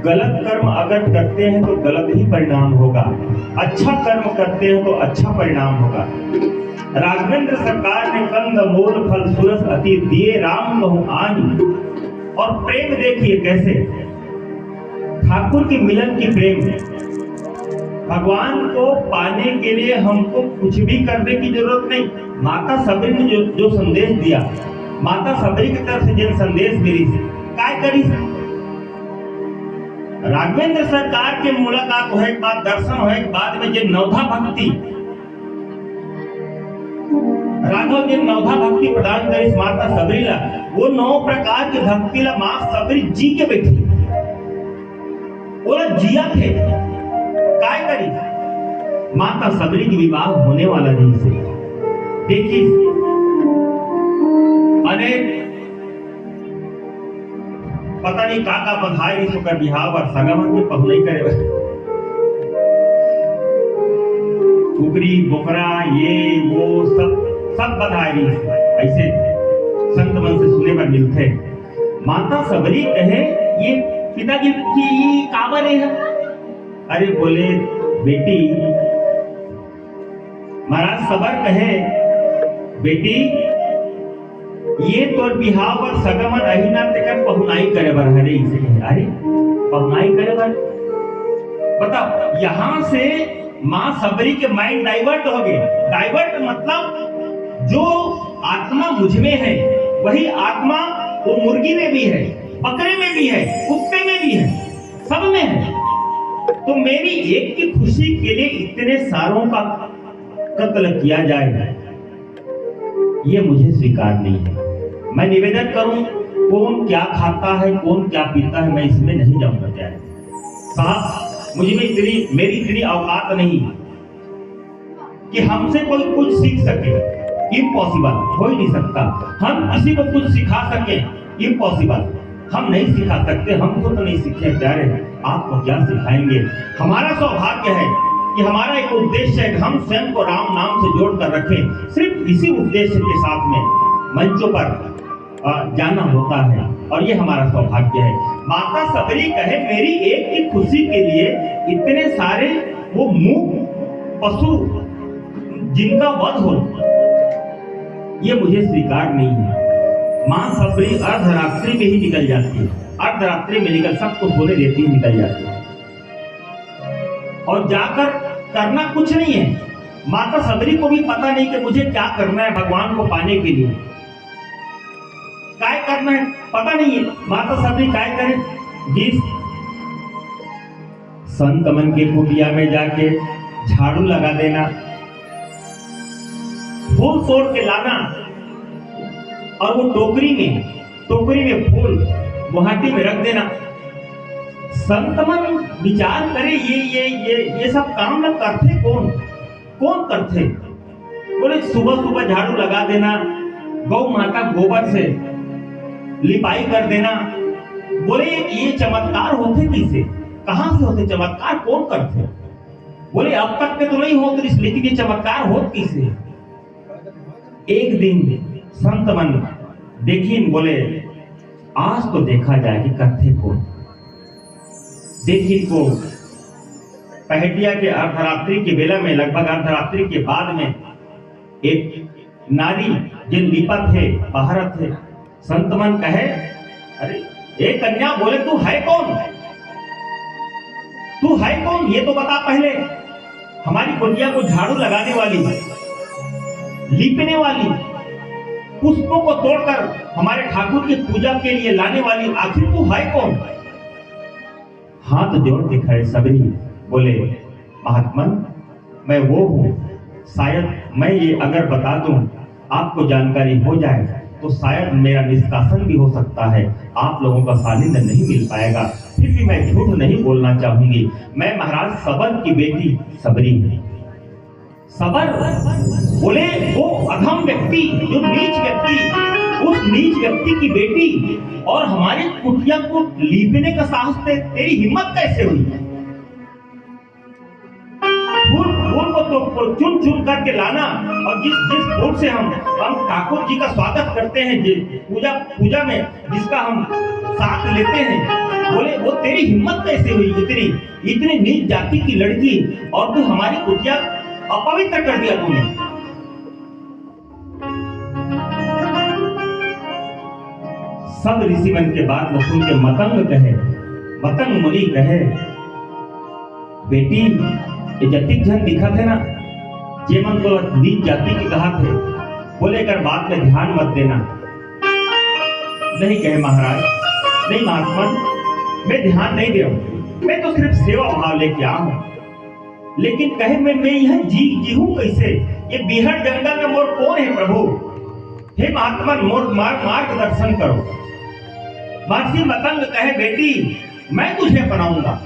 गलत कर्म अगर करते हैं तो गलत ही परिणाम होगा, अच्छा कर्म करते हैं तो अच्छा परिणाम होगा। राघवेंद्र सरकार ने कंद मूल फल सुरस अति दिए राम कहूं आनी। और प्रेम देखिए कैसे, ठाकुर की मिलन की प्रेम। भगवान को पाने के लिए हमको कुछ भी करने की जरूरत नहीं। माता सबरी ने जो संदेश दिया, माता सबरी की तरफ से जिन संदेश मिली से काय करी। राघवेंद्र सरकार के मुलाकात हो एक बात, दर्शन हो एक बाद में जो नवधा भक्ति राघव जी नवधा भक्ति प्रदान करी माता सबरी ला, वो 9 प्रकार की भक्ति ला मां सबरी जी के बैठी, वो जिया थे काय करी। माता सबरी की विवाह होने वाला नहीं से देखिए, अनेक पता नहीं काका बधाई नहीं सुकर बिहाव और सगा मन में पहुंच नहीं करे। कुकरी बोकरा ये वो सब बधाई ऐसे संत मन से सुने पर मिलते। माता सबरी कहे ये पिताजी की काबर है। अरे बोले बेटी, महाराज सबर कहे बेटी ये तोर बिहाव पर सगमन अहिना तेकर पहुनाई करे बर हरे इसे। अरे पहुनाई करे बर बताओ, यहां से मां सबरी के माइंड डाइवर्ट हो गए। डाइवर्ट मतलब जो आत्मा मुझ में है वही आत्मा वो मुर्गी में भी है, बकरे में भी है, कुत्ते में भी है, सब में है। तो मेरी एक की खुशी के लिए इतने सारों का कत्ल किया जाए, ये मुझे स्वीकार नहीं है। मैं निवेदन करूं, कौन क्या खाता है, कौन क्या पीता है, मैं इसमें नहीं जाऊंगा। क्या है साहब, मेरी इतनी औकात नहीं कि हमसे कोई कुछ सीख सके। इम्पॉसिबल, हो ही नहीं सकता। हम किसी को कुछ सिखा सके, इम्पॉसिबल। हम नहीं सिखा सकते, हमको तो नहीं सीखे प्यारे, आपको क्या सिखाएंगे। हमारा सौभाग्य है कि हमारा एक उद्देश्य है कि हम स्वयं को राम नाम से जोड़ कर रखें। सिर्फ इसी उद्देश्य के साथ में मंचों पर जाना होता है और ये हमारा सौभाग्य है। माता सबरी कहे मेरी एक की खुशी के लिए इतने सारे वो मूक पशु जिनका वध हो, ये मुझे स्वीकार नहीं है। मां सबरी अर्धरात्रि में ही निकल जाती है, अर्धरात्रि में निकल सबको सोने देती ही निकल जाती है और जाकर करना कुछ नहीं है। माता सबरी को भी पता नहीं कि मुझे क्या करना है भगवान को पाने के लिए, काय करना है पता नहीं है। माता सबरी काय करे, जिस संत मन के कुटिया में जाके झाड़ू लगा देना, फूल तोड़ के लाना और वो टोकरी में फूल गुवाहाटी में रख देना। संत मन विचार करे ये सब काम न करते कौन करते। बोले सुबह सुबह झाड़ू लगा देना, गौ माता गोबर से लिपाई कर देना। बोले ये चमत्कार होते किसे, कहां से होते चमत्कार, कौन करते। बोले अब तक के तो नहीं होते, लेकिन ये चमत्कार होते किसे। एक दिन संत मन देखिन, बोले आज तो देखा जाए कि करते कौन। देखिन को पहटिया के अर्धरात्रि के बेला में, लगभग अर्धरात्रि के बाद में एक नारी जिन लिपा थे बाहर थे। संत मन कहे अरे एक कन्या, बोले तू है कौन, तू है कौन, ये तो बता पहले। हमारी कुटिया को झाड़ू लगाने वाली, लीपने वाली, पुष्पों को तोड़कर हमारे ठाकुर की पूजा के लिए लाने वाली, आखिर तू है कौन। हाथ जोड़ के खड़े सबरी बोले महात्मन मैं वो हूं। शायद मैं ये अगर बता दूं आपको जानकारी हो जाए तो शायद मेरा निष्कासन भी हो सकता है, आप लोगों का सानिध्य नहीं मिल पाएगा। फिर भी मैं झूठ नहीं बोलना चाहूंगी। मैं महाराज सबर की बेटी सबरी हूं। सबर बोले वो अधम व्यक्ति, जो नीच व्यक्ति, उस नीच व्यक्ति की बेटी और हमारे कुटिया को लीपने का साहस तेरी हिम्मत कैसे हुई। फूल को चुन चुन करके लाना और जिस फूल से हम ठाकुर जी का स्वागत करते हैं, पूजा में जिसका हम साथ लेते हैं, बोले वो तेरी हिम्मत कैसे हुई। इतनी नीच जाति की लड़की और तू हमारी कुटिया अपवित्र कर दिया तूने। सब ऋषि मन के बात न सुन के मतंग मुनि कहे बेटी ये जतिक जन दिखा थे ना, जे मन तो नीच जाति की कहा थे, बोले कर बात में ध्यान मत देना। नहीं कहे महाराज, नहीं महात्मन मैं ध्यान नहीं दे रहा हूं, मैं तो सिर्फ सेवा भाव लेके आया हूं। लेकिन कहे मैं यह जी हूं कैसे, ये बिहड़ जंगल में मोर कौन है प्रभु। हे महात्मन मोर मार्गदर्शन करो। महर्षि मतंग कहे बेटी मैं तुझे बनाऊंगा,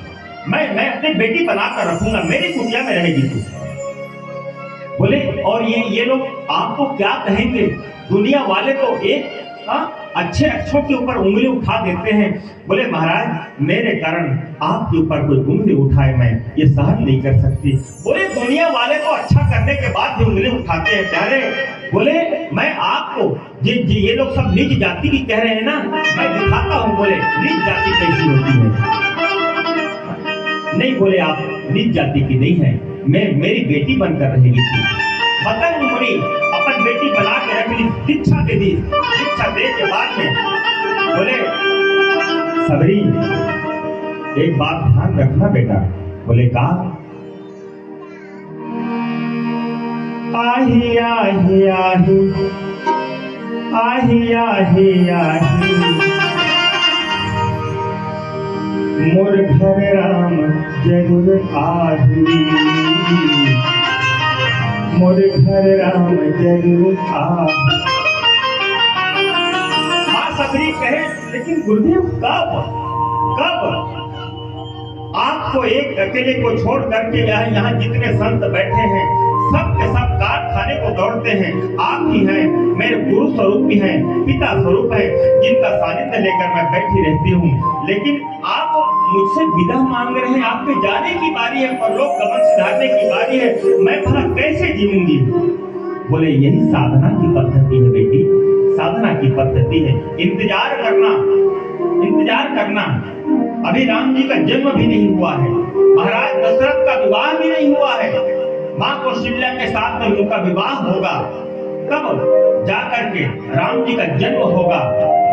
मैं अपनी बेटी बनाकर रखूंगा, मेरी कुटिया में रहेगी तू। बोले और ये लोग आपको क्या कहेंगे। दुनिया वाले तो एक अच्छे अच्छों के ऊपर उंगली उठा देते हैं। बोले महाराज मेरे कारण आपके ऊपर कोई उंगली उठाए मैं ये सहन नहीं कर सकती। बोले दुनिया वाले तो अच्छा करने के बाद भी उंगली उठाते हैं, कह रहे बोले मैं आपको ये लोग सब नीच जाति की कह रहे हैं ना, मैं दिखाता हूँ। बोले नीच जाति कैसी होती है? नहीं बोले आप नीच जाति की नहीं है, मैं मेरी बेटी बनकर रहेगी थी। पतंग मुनि अपन बेटी बना के रख ली, दीक्षा दे दी। दीक्षा दे के बाद में बोले सबरी एक बात ध्यान रखना बेटा। बोले का? आही आही आही आही आही आही मोर घर राम जरूर आही, मोर घर राम जरूर आही। मां सबरी कहे लेकिन गुरुदेव कब कब? आपको एक अकेले को छोड़ करके यहाँ जितने संत बैठे हैं सब के सब कारखाने को दौड़ते हैं। आप ही हैं, मेरे गुरु स्वरूप भी हैं, पिता स्वरूप हैं, जिनका सानिध्य लेकर मैं बैठी रहती हूँ। लेकिन आप मुझसे विदा मांग रहे हैं, आपके जाने की बारी है, परलोक गमन सिधारने की बारी है, मैं भला कैसे जीऊंगी? बोले यही साधना की पद्धति है बेटी, साधना की पद्धति है। इंतजार करना, इंतजार करना। अभी राम जी का जन्म भी नहीं हुआ है, महाराज दशरथ का विवाह भी नहीं हुआ है। माँ कौशल्या के साथ में उनका विवाह होगा, तब जाकर के राम जी का जन्म होगा।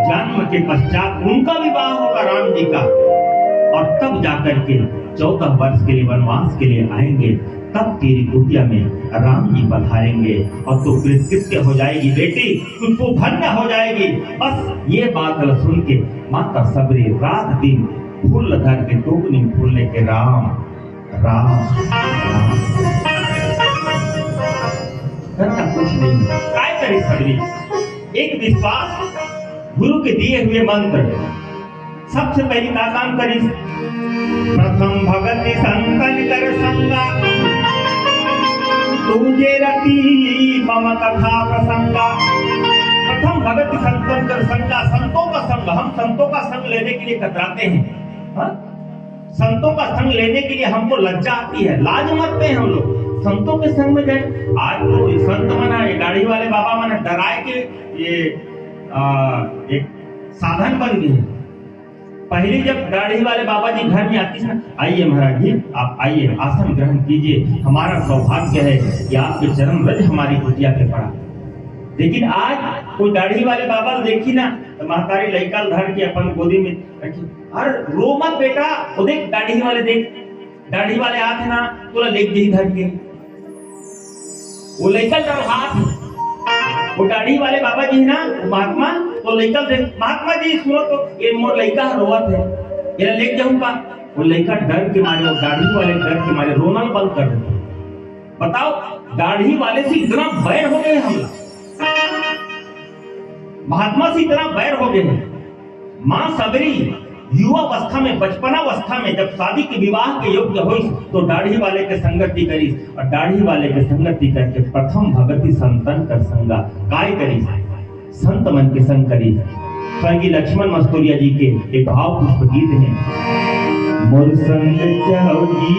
जन्म के पश्चात उनका विवाह होगा राम जी का, और तब जाकर के 14 वर्ष के लिए वनवास के लिए आएंगे। तब तेरी कुटिया में राम जी पधारेंगे और तू कृतकृत्य हो जाएगी बेटी, तू धन्य हो जाएगी। बस ये बात सुन के माता सबरी रात दिन फूल धर के टोकनी फूलने के राम राम राम करना कुछ नहीं। काय करे सबरी? एक विश्वास, गुरु के दिए हुए मंत्र। सबसे पहली का काम करी, प्रथम भगति संतन कर संगा, तुझे रति मम कथा प्रसंगा। प्रथम भगति संतन कर संगा, संतों का संग। हम संतों का संग लेने के लिए कतराते हैं, संतों का संग लेने के लिए हमको लज्जा आती है, लाज मरते हैं हम लोग संतों के संग में गए। आज तो संत मना, ये दाढ़ी वाले बाबा मना डराए के ये एक साधन बन गए। पहले जब दाढ़ी वाले बाबा जी घर में आती है ना, आइए महाराज जी आप आइए, आसन ग्रहण कीजिए, हमारा सौभाग्य है कि आपके चरण रज हमारी कुटिया पे पड़ा। लेकिन आज कोई दाढ़ी वाले बाबा देखी ना तो महतारी लड़का धर के अपन गोदी में रखी, अरे रो मत बेटा, वो देख दाढ़ी वाले, देख दाढ़ी वाले हाथ ना पूरा लेक दी धर के, वो लड़का धर हाथ, वो दाढ़ी वाले बाबा जी ना महात्मा, तो लड़का दे महात्मा जी सुनो तो ये मोर लड़का रोवत है, ये लेके जाऊंगा। वो लड़का डर के मारे और दाढ़ी वाले डर के मारे रोना बंद कर देते। बताओ दाढ़ी वाले से इतना बैर हो गए हम, महात्मा से इतना बैर हो गए हैं। मां सबरी युवा अवस्था में, बचपना अवस्था में जब शादी के विवाह के योग्य हुई तो दाढ़ी वाले के संगति करी, और दाढ़ी वाले के संगति करके प्रथम भगति संतन कर संगा। काय करी? संत मन के संग करी। स्वर्गीय लक्ष्मण मस्तूरिया जी के एक भाव पुष्प गीत है, मोर संग चलोगी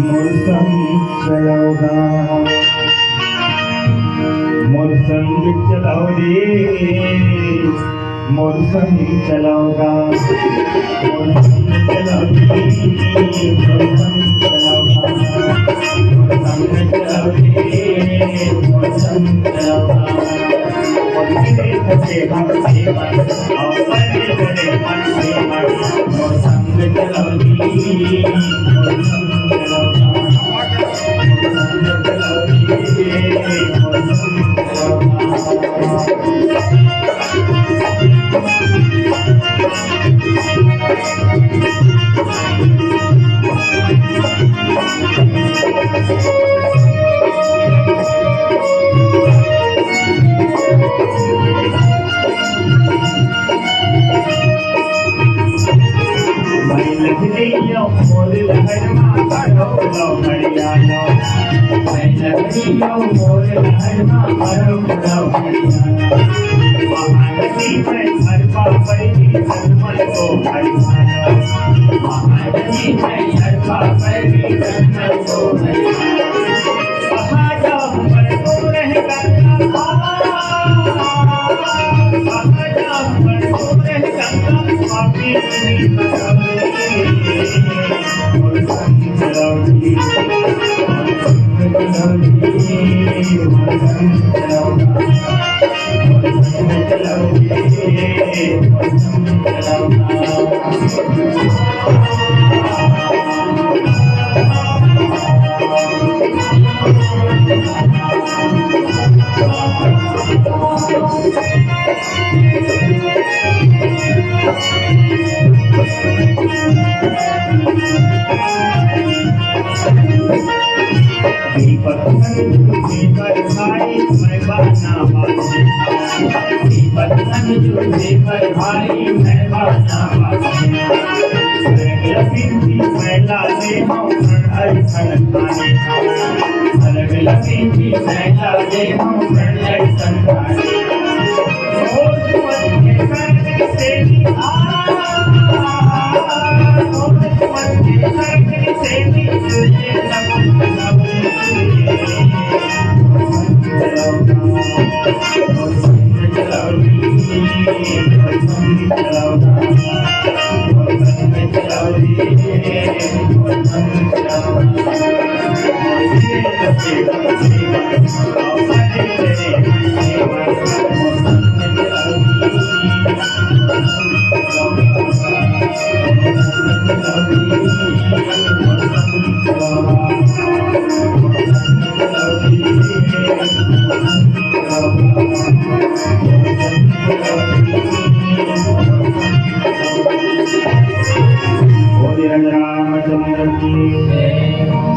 मोर संग चलोगा, मोर संग चलाओ रे मोर संग चलाओगा, मोर संग चलाओगी मोर संग चलाओगा, मोर संग चलाओगी मोर संग चलाओगा, मोर संग चलाओगी मोर संग चलाओगी मोर संग चलाओगा।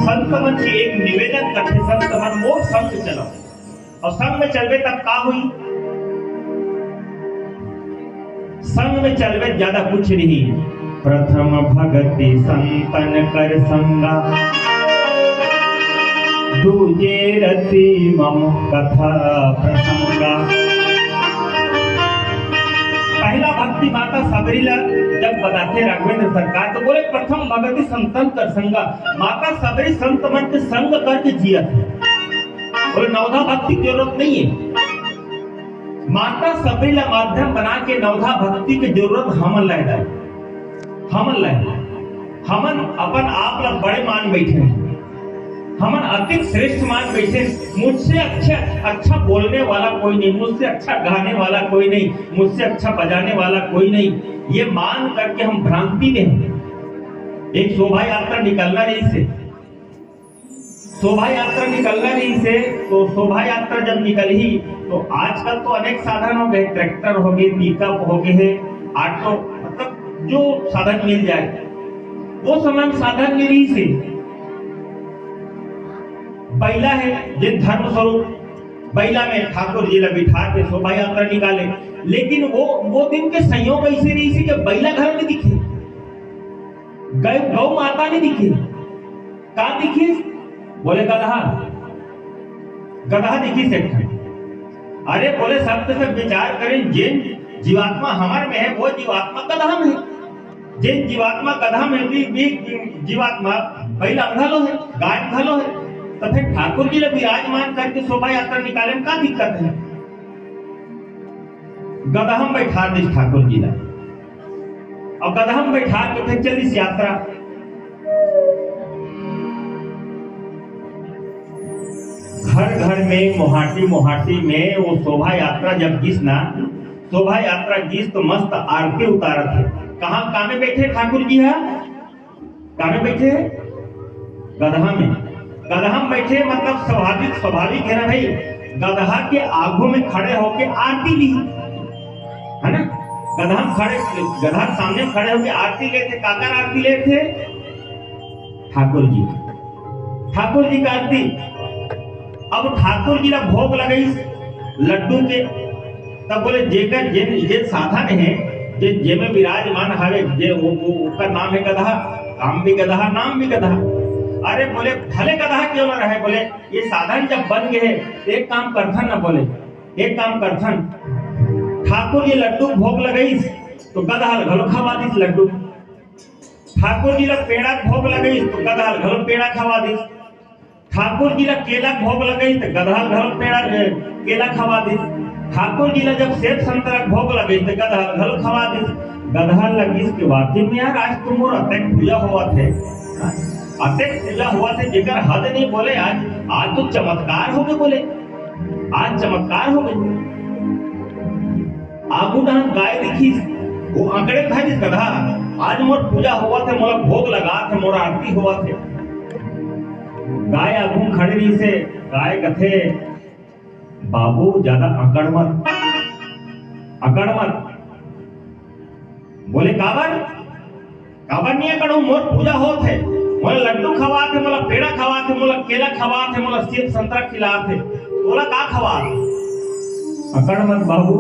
संतमन की एक निवेदन करते संतमन मोर संग चलो और संग में चलवे तब का हुई संग में चलवे ज्यादा कुछ नहीं प्रथम भगति संतन कर संगा दूजे रति मम कथा प्रसंगा। पहला भक्ति माता सबरीला जब बताते राघवेंद्र सरकार तो बोले प्रथम भगति संतन कर संगा। माता सबरी संत मन के संग करके जिया बोले नवधा भक्ति की जरूरत नहीं है। माता सबरीला माध्यम बना के नवधा भक्ति की जरूरत हमन लाए हमन अपन आप ला बड़े मान बैठे हमन अति श्रेष्ठ मान बैठे। मुझसे अच्छा बोलने वाला कोई नहीं, मुझसे अच्छा गाने वाला कोई नहीं, मुझसे अच्छा बजाने वाला कोई नहीं, ये मान करके हम भ्रांति में एक शोभा यात्रा निकलना रही से तो शोभा यात्रा जब निकली तो आजकल तो अनेक साधन हो गए, ट्रैक्टर हो गए, पिकअप हो गए है, ऑटो, मतलब जो साधन मिल जाए वो समय में साधन नहीं से बैला है जिन धर्म स्वरूप बैला में ठाकुर जी ला बिठा के शोभा यात्रा निकाले। लेकिन वो दिन के संयोग ऐसे नहीं से कि बैला घर में दिखे, गौ माता नहीं दिखे, का दिखे बोले गधा दिखी से। अरे बोले सबसे सब विचार करें जिन जीवात्मा हमारे में है वो जीवात्मा गधा में है, जिन जीवात्मा गधा में भी जीवात्मा बैला घलो है, गाय घलो है, तो फिर ठाकुर जी ने विराजमान करके शोभा यात्रा निकाले में क्या दिक्कत है। गदहम बैठा दी ठाकुर जी ने और गदहम बैठा के फिर चली यात्रा। घर घर में मोहाटी में वो शोभा यात्रा जब गिस ना, शोभा यात्रा गिस तो मस्त आरती उतारा थे। कहाँ में बैठे ठाकुर जी है, कहाँ में बैठे गदहा में, गदहा में बैठे मतलब स्वाभाविक है ना भाई, गदहा के आगू में खड़े होके आरती ली है ना। गदहा सामने खड़े होके आरती लेते, काकर आरती लेते ठाकुर जी का आरती। अब ठाकुर जी का भोग लगाई लड्डू के, तब बोले जेकर जे साधन है जे में विराजमान हवे जे उसका नाम है गदहा, काम भी गदहा, नाम भी गदहा। अरे बोले भले गदहा क्यों ना रहे, बोले ये साधन जब बन गए एक काम करथन ना, बोले एक काम करथन, ठाकुर जी लड्डू भोग लगाई तो गदहा घलो खवा दिस लड्डू, ठाकुर जी पेड़ा भोग लगाई तो गदहा घलो पेड़ा खवा दिस, ठाकुर जी केला भोग लगाई तो गदहा घलो केला खवा दिस, ठाकुर जी जब सेब संतरा भोग लगाई तो गदहा घलो खवा दिस। गदहा लगी के वाकई में यार आज तुम और अतक पूजा हुआ थे, अत्यंत पूजा हुआ थे जेकर हद नहीं। बोले आज तो चमत्कार हो गए। बोले आज चमत्कार हो गए। आगू डहन गाय दिखी, वो आंकड़े था जिस गधा। आज मोर पूजा हुआ थे, मोला भोग लगा थे, मोर आरती हुआ थे। गाय आगू खड़े रही से गाय कथे, बाबू ज्यादा अकड़ मत, अकड़ मत। बोले काबर काबर नहीं अकड़, मोर पूजा होत है। मोला लड्डू खवा थे, मोला पेड़ा खवा थे, मोला केला खवा थे, मोला सेब संतरा खिला थे, तोला का खवा? अकड़ मत बाबू,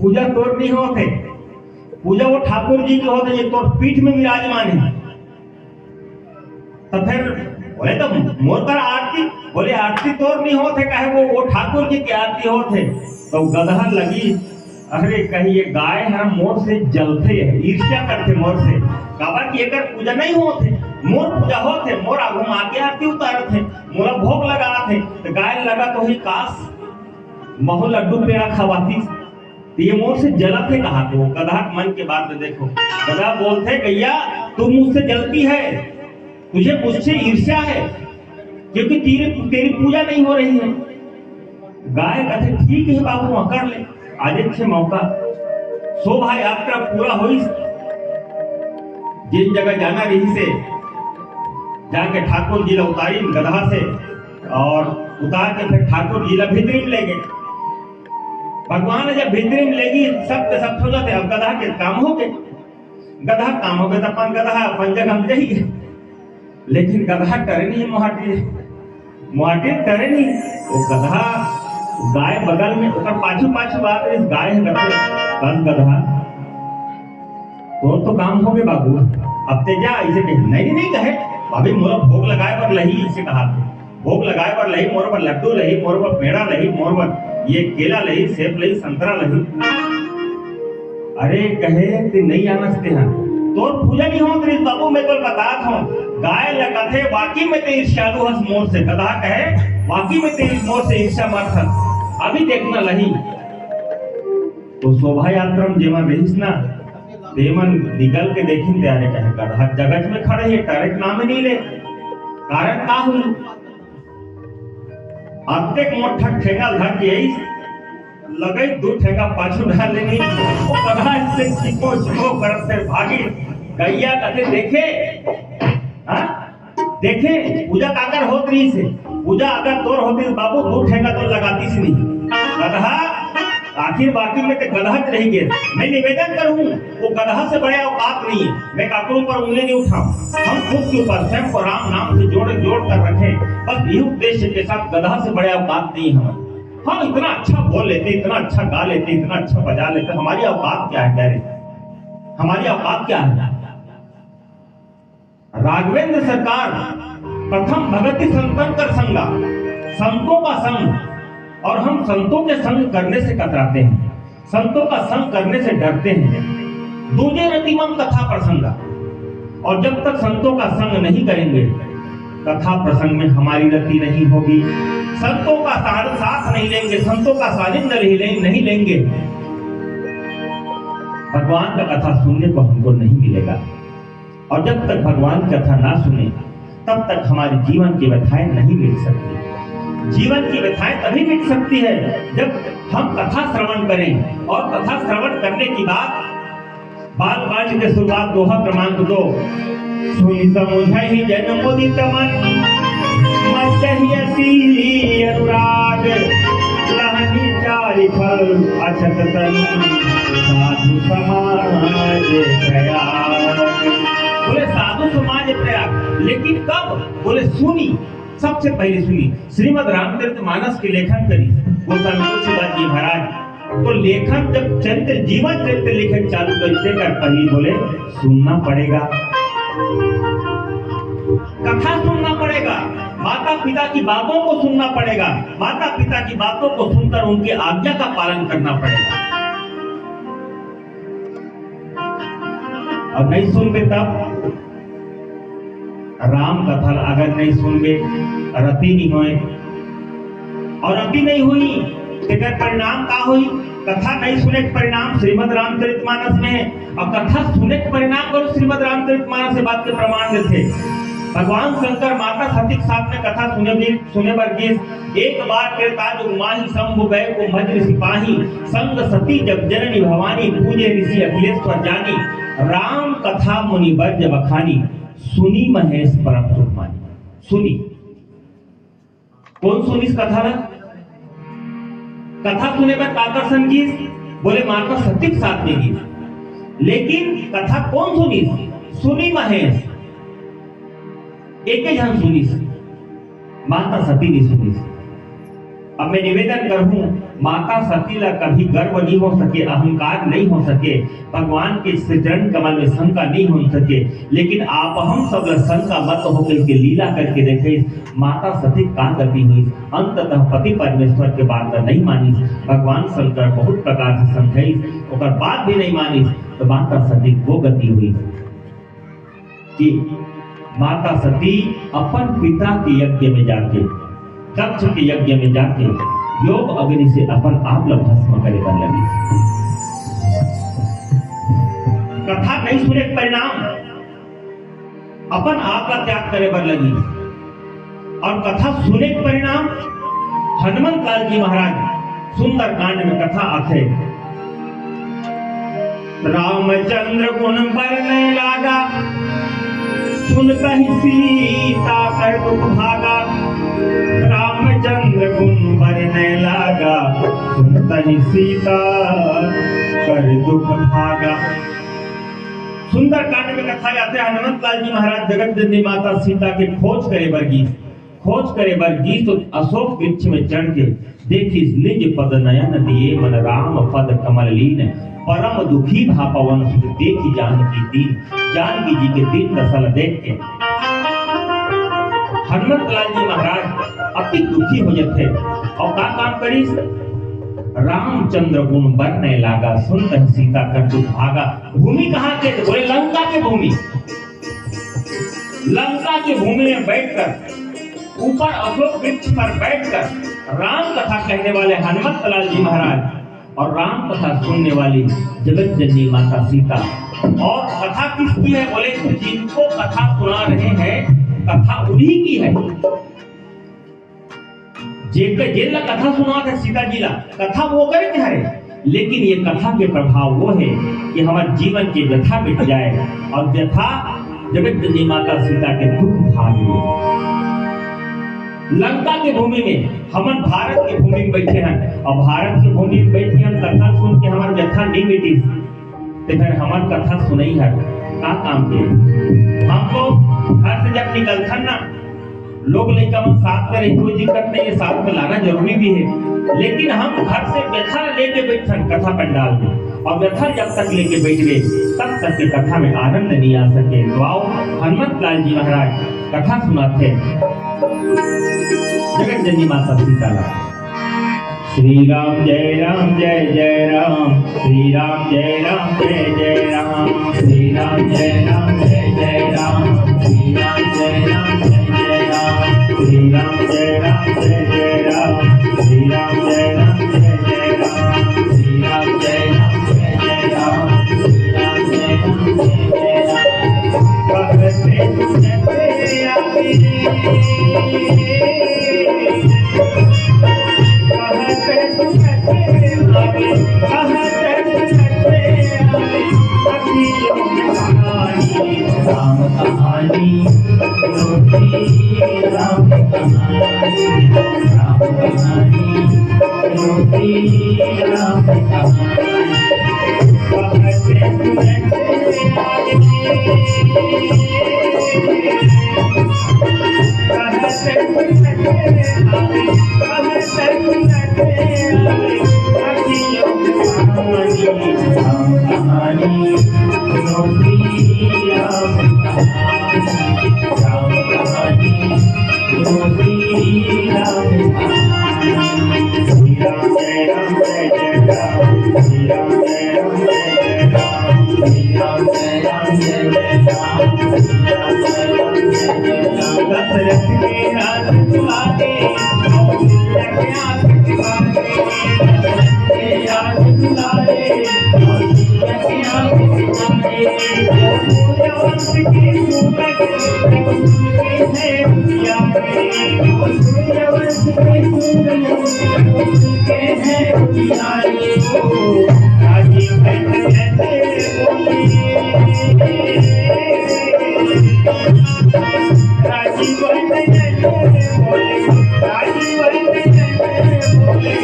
पूजा तोर नहीं होते, पूजा वो ठाकुर जी की होते जो तोर पीठ में विराजमान है। तो फिर बोले तो मोर कर आरती, बोले आरती तोर नहीं होते, कहे वो ठाकुर जी की आरती होते। तो गदहन लगी, अरे कहीं ये गाय है मोर से जलते है, ईर्ष्या करते मोर से। काबर की एकर पूजा नहीं होते, मोर पूजा होते, मोर आगू आके आरती उतारत है, मोरा भोग लगा थे। तो गाय लगा तो ही काश महु लड्डू पेड़ा खवाती, ये मोर से जलत है। कहा तो गधा मन के बात में देखो, गधा बोलते गैया तू मुझसे जलती है, तुझे मुझसे ईर्ष्या है क्योंकि तेरी पूजा नहीं हो रही है। गाय कहते ठीक है बाबू, अकड़ ले, आज अच्छे मौका शोभा यात्रा पूरा हुई। जिस जगह जाना रही से जाके ठाकुर जी ला उतारी गधा से, और उतार के फिर ठाकुर जी ला भितरी में ले गए। भगवान जब भितरी में लेगी सब के सब हो जाते। अब गधा के काम हो गए, गधा काम हो गए तो अपन गधा अपन जगह हम जाइए। लेकिन गधा टरे नहीं, मुहाटे टरे नहीं। वो गधा गाय बगल में ओकर पाछू बात इस गाय है कस गधा तो काम हो गए बाबू, अब ते जा। इसे नहीं कहे भाभी मोरा भोग लगाए पर लही, इसे कहा भोग लगाए पर लही, मोर पर लड्डू लही, मोर पर पेड़ा लही, मोर पर ये केला लही, सेब लही, संतरा लही। अरे कहे ते नहीं आना सकते हैं, तोर पूजा नहीं हो तेरी बाबू, मैं तो बताता हूँ। गाय लगते वाकई में तेरी ईर्ष्यालु हस मोर से। गधा कहे वाकई में तेरी मोर से ईर्ष्या मत हस, अभी देखना लही। तो शोभा यात्रा में जेमा रहीस ना देमन निकल के देखी त्यारे कहे गधा जगत में खड़े है, टरक नाम नहीं ले। कारण का हुई अत्यक मोटा ठेंगा धर के लगे, दो ठेंगा पाछू ढाल लेनी। वो गधा से चिपो चिपो करत से भागी। गैया कहते देखे पूजा काकर होत रही से, पूजा अगर तोर होती बाबू दो ठेंगा तो लगाती सी नहीं। गधा आखिर बाकी में तो गधा रही गए। मैं निवेदन करूं वो गधा से बड़े औकात नहीं है, मैं काकरों पर उंगली नहीं उठाऊं। हम खुद के ऊपर स्वयं को राम नाम से जोड़ कर रखें, बस यही उद्देश्य के साथ। गधा से बड़े औकात नहीं है हम इतना अच्छा बोल लेते, इतना अच्छा गा लेते, इतना अच्छा बजा लेते, हमारी औकात क्या है? कह रहे हमारी औकात क्या है? राघवेंद्र सरकार प्रथम भगति संतन कर संगा, संतों का संग। और हम संतों के संग करने से कतराते हैं, संतों का संग करने से डरते हैं। दूजे रतिमम कथा प्रसंगा, और जब तक संतों का संग नहीं करेंगे कथा प्रसंग में हमारी रति नहीं होगी। संतों का साथ नहीं लेंगे, संतों का सानिध्य नहीं लेंगे, भगवान का कथा सुनने को हमको नहीं मिलेगा। और जब तक भगवान की कथा ना सुने तब तक हमारे जीवन की व्यथाएं नहीं मिट सकती। जीवन की व्यथाएं तभी मिट सकती है जब हम कथा श्रवण करें। और कथा श्रवण करने की बात बाल वाक्य के शुरुआत दोहा क्रमांक 2, सुनि समुझहि जन मुदित मन, मचहियति अनुराग, लहनी चारि फल अछत तन, साधु समाज प्रयाग। बोले साधु समाज प्रयाग, लेकिन कब? बोले सुनी, सबसे पहले सुनी। श्रीमद् रामचरितमानस के लेखन करी गोस्वामी तुलसीदास जी महाराज। तो लेखन जब चरित्र जीवन चरित्र लेखन चालू करते कर पहले बोले सुनना पड़ेगा, कथा सुनना पड़ेगा, माता पिता की बातों को सुनना पड़ेगा, माता पिता की बातों को सुनकर उनकी आज्ञा का पालन करना पड़ेगा। और नहीं सुनबे तब राम कथा अगर नहीं सुनबे, रति नहीं होए, और रति नहीं हुई तेकर परिणाम का हुई? कथा नहीं सुने के परिणाम श्रीमद् रामचरितमानस में है। और कथा सुने के परिणाम करो श्रीमद् रामचरितमानस से बात के प्रमाण देते। भगवान शंकर माता सती के साथ में कथा सुने वर्गीस। एक बार कहता जो माही शंभु गए को मज्र सिपाही, संग सती जब जननी भवानी, पूजे ऋषि अखिलेश्वर जानी, राम कथा मुनि बर्ज बखानी, सुनी महेश परम सुख मानी। सुनी, कौन सुनी इस कथा? कथा सुने में आकर्षण की बोले माता सती के साथ में की, लेकिन कथा कौन सुनी? सुनी महेश, एक जन सुनी, माता सती ने सुनी। अब मैं निवेदन करूं, माता सती ला कभी गर्व नहीं हो सके, अहंकार नहीं हो सके, भगवान के चरण कमल में शंका नहीं हो सके, लेकिन आप हम सब शंका मत होकर के लीला करके देखे माता सती का गति हुई। अंततः पति परमेश्वर के बात नहीं मानी, भगवान शंकर बहुत प्रकार से समझाई, और बात भी नहीं मानी, तो माता सती वो गति हुई कि माता सती अपन पिता के यज्ञ में जाके, दक्ष के यज्ञ में जाके योग अग्नि से अपन आप लोग भस्म करे कर लगी। कथा नहीं सुने परिणाम अपन आप का त्याग करे बर लगी, और कथा सुने परिणाम हनुमंत लाल जी महाराज सुंदर कांड में कथा आते, रामचंद्र गुण बरने लागा, सुन कही सीता कर दुख भागा। रामचंद्र गुण बरने लागा, सुन कही सीता कर दुख भागा। सुंदर कांड में कथा आते हनुमंत लाल जी महाराज जगत जननी माता सीता के खोज करे बरगी तो अशोक वृक्ष में चढ़ के देखी निज पद नयन दिए, मन राम पद कमल लीन, परम दुखी भा पवन सुत देखी जानकी जी के दीन दशा देख के हनुमंत लाल जी महाराज अति दुखी हो जाते, और का काम करी? रामचंद्र गुण बरने लागा, सुन सीता कर दुख भागा। भूमि कहाँ के? बोले लंका के भूमि। लंका की भूमि में बैठकर, ऊपर अशोक वृक्ष पर बैठकर राम कथा कहने वाले हनुमंत लाल जी महाराज और राम कथा सुनने वाली जगत जननी माता सीता। और कथा किसकी है? बोले जिनको कथा सुना रहे हैं कथा उन्हीं की है। जिनका कथा सुना था सीता जी ला, कथा वो करे क्या है, लेकिन ये कथा के प्रभाव वो है कि हमारे जीवन की व्यथा मिट जाए, और व्यथा जगत जननी माता सीता के दुख भाग ले। लंका की भूमि में हम भारत की भूमि में बैठे हैं, और भारत की भूमि में बैठ के हम कथा सुन के हमारी व्यथा नहीं मिटी, तो फिर हमारी कथा सुनई है का काम के? हम लोग घर से जब निकलते ना, लोग लेकर हम साथ में रही, कोई दिक्कत नहीं है, साथ में लाना जरूरी भी है, लेकिन हम घर से व्यथा लेके बैठे कथा पंडाल में, और व्यथा जब तक लेके बैठ गए तब तक के कथा में आनंद नहीं आ सके। तो आओ हनुमंत लाल जी महाराज कथा सुनाते जगत जननी माता सीता ला। श्री राम जय राम जय जय राम, श्री राम जय राम जय जय राम, श्री राम जय राम जय जय राम, श्री राम जय राम जय जय राम, श्री राम जय राम जय जय राम, श्री राम जय राम जय जय राम, श्री राम जय राम जय जय राम, श्री राम जय राम जय जय राम। कहते सुनते आवे, राम कहानी राम कहानी, राम कहानी राम सूर्यवंश के सूर्य के हैं उजियारे हो, राजीव जैसे बोले, राजीव जैसे बोले, राजीव जैसे बोले,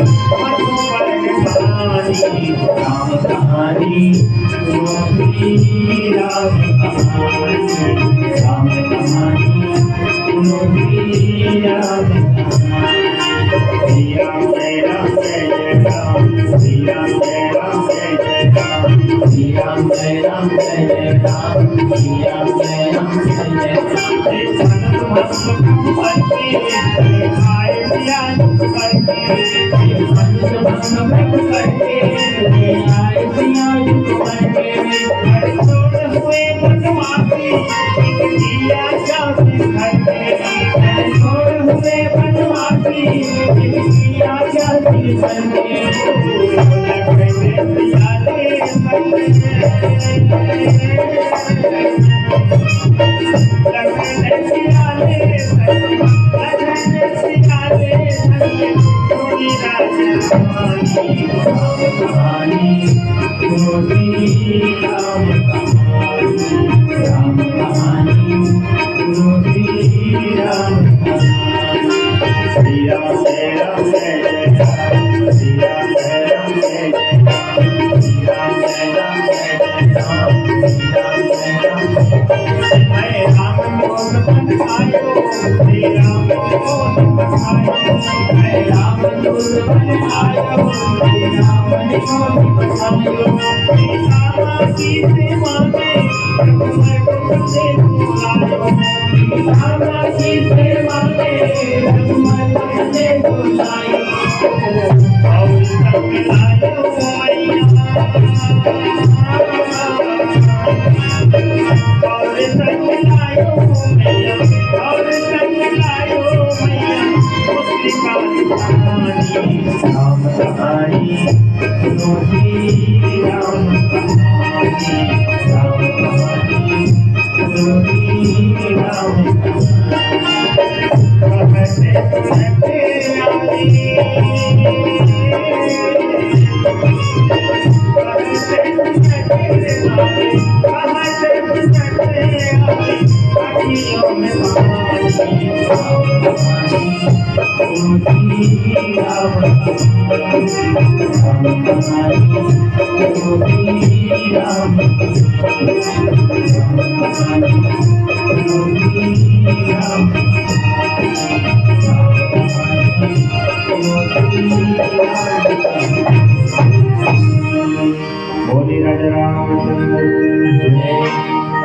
मधुबन कहानी, राम कहानी, राम कहानी, राम कहानी, राम कहानी, राम जय राम जय राम, राम जय राम जय राम, राम जय राम जय राम, राम जय राम जय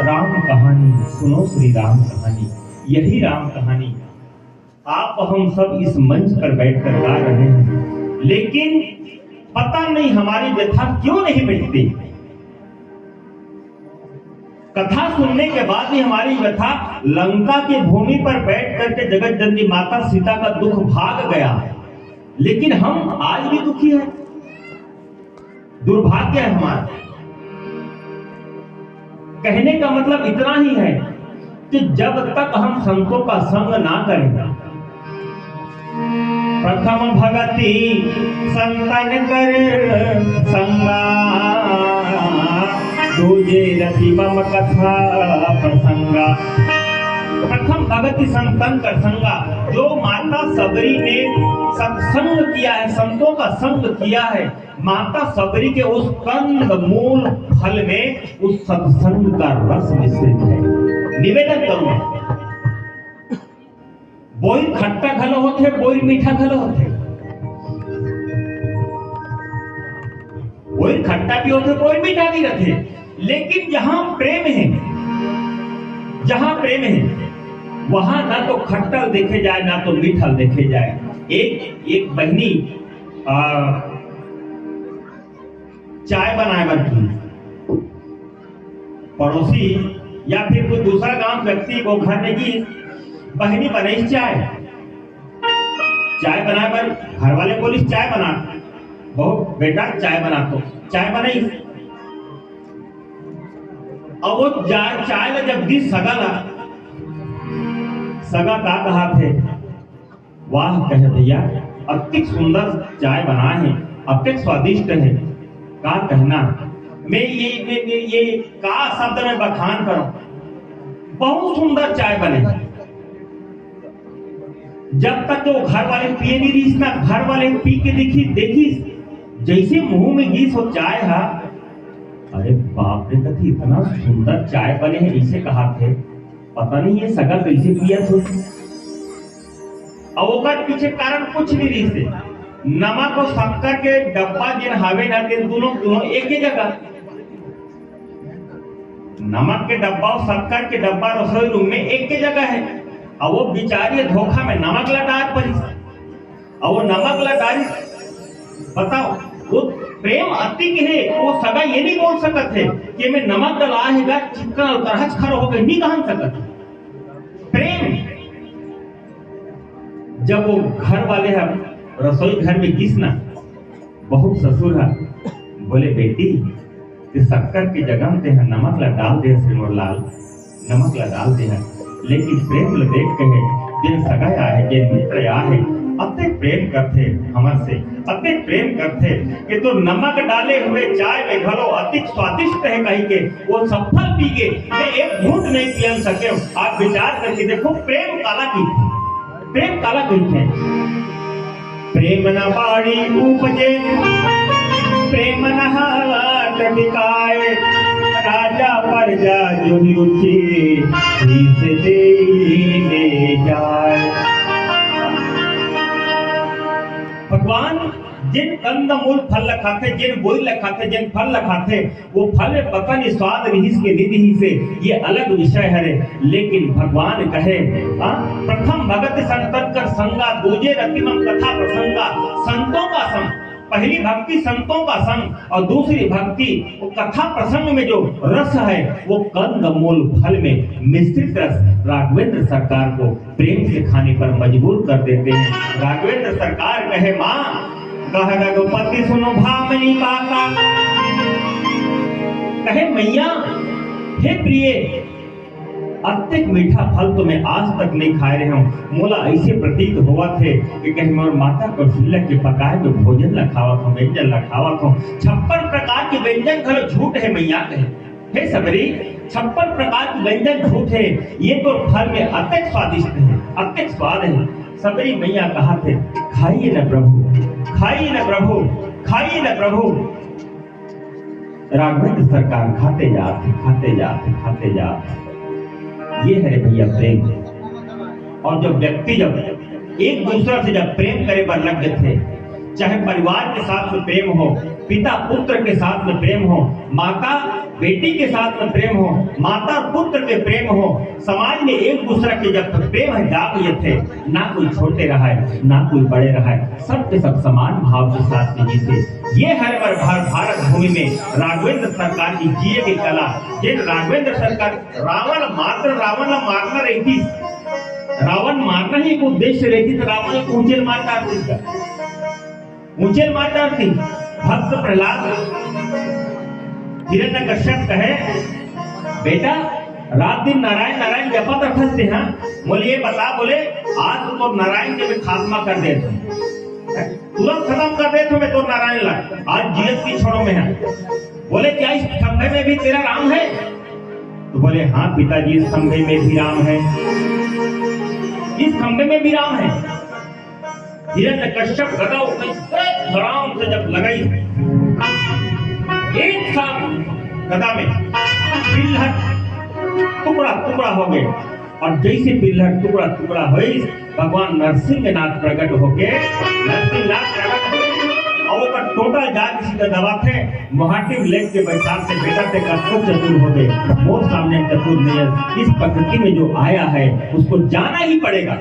राम कहानी सुनो, श्री राम कहानी। यही राम कहानी आप हम सब इस मंच पर बैठकर गा रहे हैं, लेकिन पता नहीं हमारी व्यथा क्यों नहीं मिटती। कथा सुनने के बाद भी हमारी व्यथा लंका की भूमि पर बैठ करके जगत जननी माता सीता का दुख भाग गया, लेकिन हम आज भी दुखी हैं। दुर्भाग्य है हमारा। कहने का मतलब इतना ही है कि जब तक हम संतों का संग ना करें, प्रथम भगति संतन कर संगा, दूजे रति मम कथा प्रसंगा। प्रथम भगति संतन कर संगा, जो माता सबरी ने सत्संग किया है, संतों का संग किया है, माता सबरी के उस कंद मूल फल में उस सत्संग का रस मिश्रित है। निवेदन करूंगा, बोई खट्टा घलो होते, बोई मीठा घलो होते, बोई खट्टा भी होते, बोई मीठा भी रहते, लेकिन जहां प्रेम है, जहां प्रेम है वहां ना तो खट्टल देखे जाए ना तो मीठल देखे जाए। एक बहनी चाय बनाए बनती, पड़ोसी या फिर कोई दूसरा गांव व्यक्ति को घर में की बहनी बने चाय बनाए पर घर वाले बोली चाय बना, बहुत बेटा चाय बना, तो चाय बनाई। और वो चाय में जब दी सगा का कहा थे वाह कहे भैया, अति सुंदर चाय बना है, अति स्वादिष्ट है, का कहना। मैं ये का शब्द में बखान करूं, बहुत सुंदर चाय बने। जब तक वो घर वाले पिए नहीं रही ना, घर वाले पी के देखी जैसे मुंह में गीस हो चाय है, अरे बाप रे कथी इतना सुंदर चाय बने है, इसे कहा थे पता नहीं ये सगा कैसे पिया थे। और ओकर पीछे कारण कुछ नहीं रही से, नमक और शक्कर के डब्बा जिन हावे ना दिन दोनों एक ही जगह, नमक के डब्बा और शक्कर के डब्बा रसोई रूम में एक ही जगह है। और वो बेचारी धोखा में नमक लटार पड़ी, और वो नमक लटारी, बताओ वो प्रेम अति के है, वो सगा ये नहीं बोल सकत है कि मैं नमक डला है चिकन और तरहज खर हो गए, नहीं कहा सकत। प्रेम जब वो घर वाले है रसोई घर में घिसना, बहुत ससुर है बोले बेटी कि शक्कर की जगह में तेहा नमक ला डाल दे श्रीमोहनलाल, नमक ला डाल दे है। लेकिन प्रेम ल देख कहे जिन सगाया है, जिन मित्र है, अति प्रेम करते हमर से, अति प्रेम करते कि तो नमक डाले हुए चाय में घलो अति स्वादिष्ट है कही के वो सफल पी के मैं एक घूंट नहीं पियन सके। आप विचार करके देखो प्रेम काला की, प्रेम काला कहते हैं। प्रेम न बाड़ी उपजे प्रेम न हाथ बिकाए, राजा प्रजा जो रुचि से ले जाए। भगवान जिन कंद मूल फल खाते, जिन बोल खाते, जिन फल खाते, वो फल में पता नहीं स्वाद रहीस के निधि ही से, ये अलग विषय है। लेकिन भगवान कहे प्रथम भगत संतन कर संगा, दूजे रतिमम कथा प्रसंगा। संतों का संग, पहली भक्ति संतों का संग और दूसरी भक्ति वो कथा प्रसंग में जो रस है वो कंद मूल फल में मिश्रित रस राघवेंद्र सरकार को प्रेम से खाने पर मजबूर कर देते हैं। राघवेंद्र सरकार कहे माँ कह रघुपति सुनो भामनी काका, कहे मैया हे प्रिय अत्यधिक मीठा फल तो मैं आज तक नहीं खाए रहे हूँ। मोला ऐसे प्रतीत हुआ थे कि कहीं मोर माता कौशल्या के पकाए जो भोजन लखावत हूँ, व्यंजन लखावत हूँ। 56 प्रकार के व्यंजन घरो झूठ है मैया कहे हे सबरी, 56 प्रकार के व्यंजन झूठ है, ये तो फल में अत्यधिक स्वादिष्ट है, अत्यधिक स्वाद है। सबरी मैया कहा थे खाइए न प्रभु, खाइए न प्रभु, खाइए न प्रभु। राघवेंद्र सरकार खाते जाते, खाते जाते, खाते जाते। ये है भैया प्रेम। और जब व्यक्ति जब एक दूसरे से जब प्रेम करे पर लग थे, चाहे परिवार के साथ में प्रेम हो, पिता पुत्र के साथ में प्रेम हो, माता बेटी के साथ में प्रेम हो, माता पुत्र के प्रेम हो, समाज में एक दूसरे के जब प्रेम है जाग ये थे, ना कोई छोटे रहा है ना कोई बड़े रहा है, सब के सब समान भाव के साथ में जीते। ये हर भारत भूमि में राघवेंद्र सरकार की जिये की कला। जिन राघवेंद्र सरकार रावण मारना रही थी, रावण मारना ही एक उद्देश्य रहती, तो रावण को ऊंचेल मार डालती, ऊंचेल मार डालती। भक्त प्रहलाद हिरण्यकश्यप कहे बेटा रात दिन नारायण नारायण जपत रखते हैं। बोले ये बता, बोले आज तो नारायण के भी खात्मा कर दे, तुरंत खत्म कर दे तो मैं तो नारायण ला, आज जीएस की छोड़ो में है। बोले क्या इस खंभे में भी तेरा राम है? तो बोले हाँ पिताजी इस खंभे में भी राम है, इस खंभे में भी राम है। हिरण्यकश्यप गदा धड़ाम से जब लगाई, एक साथ गदा में पिल्लर टुकड़ा टुकड़ा हो गए। और जैसे पिल्लर टुकड़ा टुकड़ा हुई, भगवान नरसिंहनाथ प्रकट होके, नरसिंहनाथ प्रकट और वो टोटल जाग सीधा दबाते मोहाटिव लेक के बैठा से बेटा से कष्टों चतुर हो गए, मोर सामने चतुर नहीं है। इस प्रकृति में जो आया है उसको जाना ही पड़ेगा।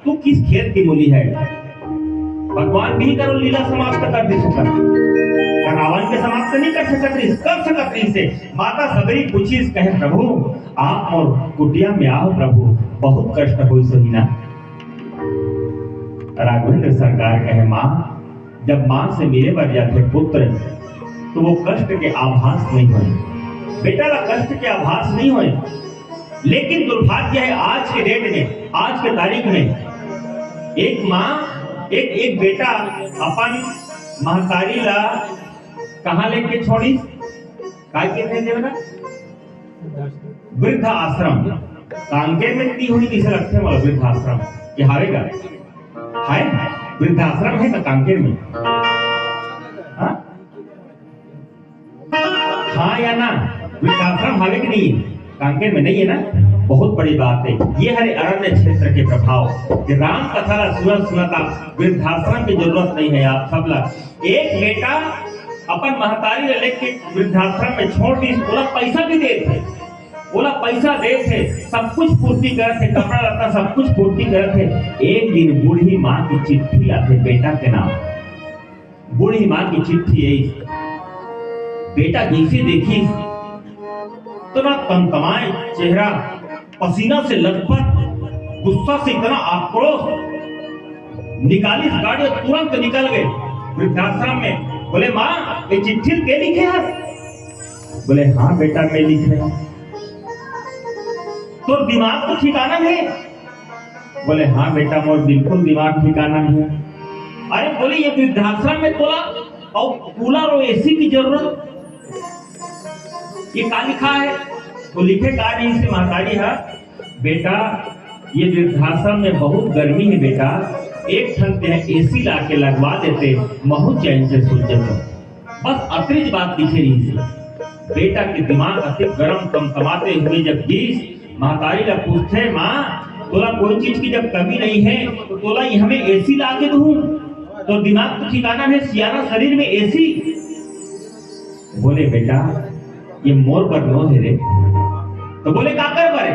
तू किस खेत की मूली है? भगवान भी करो लीला समाप्त कर दी सकत, रावण के समाप्त नहीं कर सकत रही से। माता सबरी पूछी, कहे प्रभु आप और कुटिया में आओ प्रभु, बहुत कष्ट हुई सही ना। राघवेंद्र सरकार कहे माँ जब माँ से मिले बर जाते पुत्र तो वो कष्ट के आभास नहीं हुए, बेटा का कष्ट के आभास नहीं हुए। लेकिन दुर्भाग्य है आज के डेट में, आज के तारीख में एक माँ एक बेटा अपन महतारी ला कहाँ लेके छोड़ी, काय कहते देवना वृद्धा आश्रम कांकेर में दी हुई दिशा रखते वाला वृद्धा आश्रम ये हारेगा है वृद्धा आश्रम है ना कांकेर में, हाँ या ना वृद्धाश्रम हावे कि नहीं कांकेर में नहीं है ना, बहुत बड़ी बात है। ये हरे अरण्य क्षेत्र के प्रभाव कि राम कथा सुनता वृद्धाश्रम की जरूरत नहीं है। आप सब लोग एक बेटा अपन महतारी लेके वृद्धाश्रम में छोड़ दी, बोला पैसा भी दे थे, बोला पैसा दे थे, सब कुछ पूर्ति करे थे, कपड़ा लत्ता सब कुछ पूर्ति करे थे। एक दिन बूढ़ी माँ की चिट्ठी आते बेटा के नाम, बूढ़ी माँ की चिट्ठी यही, बेटा जैसे देखी तो ना तमतमाए चेहरा, पसीना से लथपथ, गुस्सा से इतना आक्रोश, निकाली गाड़ी तुरंत निकल गए वृद्धाश्रम में। बोले माँ ये चिट्ठी के लिखे है? बोले हाँ बेटा मैं लिख रहा हूं। तो दिमाग तो ठिकाना है? बोले हाँ बेटा मोर बिल्कुल दिमाग ठिकाना है। अरे बोले ये वृद्धाश्रम में तोला और कूलर और एसी की जरूरत, ये क्या लिखा है? तो लिखे का नहीं से महतारी है बेटा ये वृद्धाश्रम में बहुत गर्मी है बेटा, एक ठंडे एसी ला के लगवा देते बहुत चैन से सोच जाते, बस अतिरिक्त बात लिखे रही थी। बेटा के दिमाग अति गर्म कमकमाते हुए जब गीस महतारी ला पूछते माँ तोला कोई चीज की जब कमी नहीं है तो तोला हमें एसी ला के दूं, तो दिमाग तो ठिकाना है, सियाना शरीर में एसी। बोले बेटा ये मोर पर नो है रे। तो बोले का कर परे,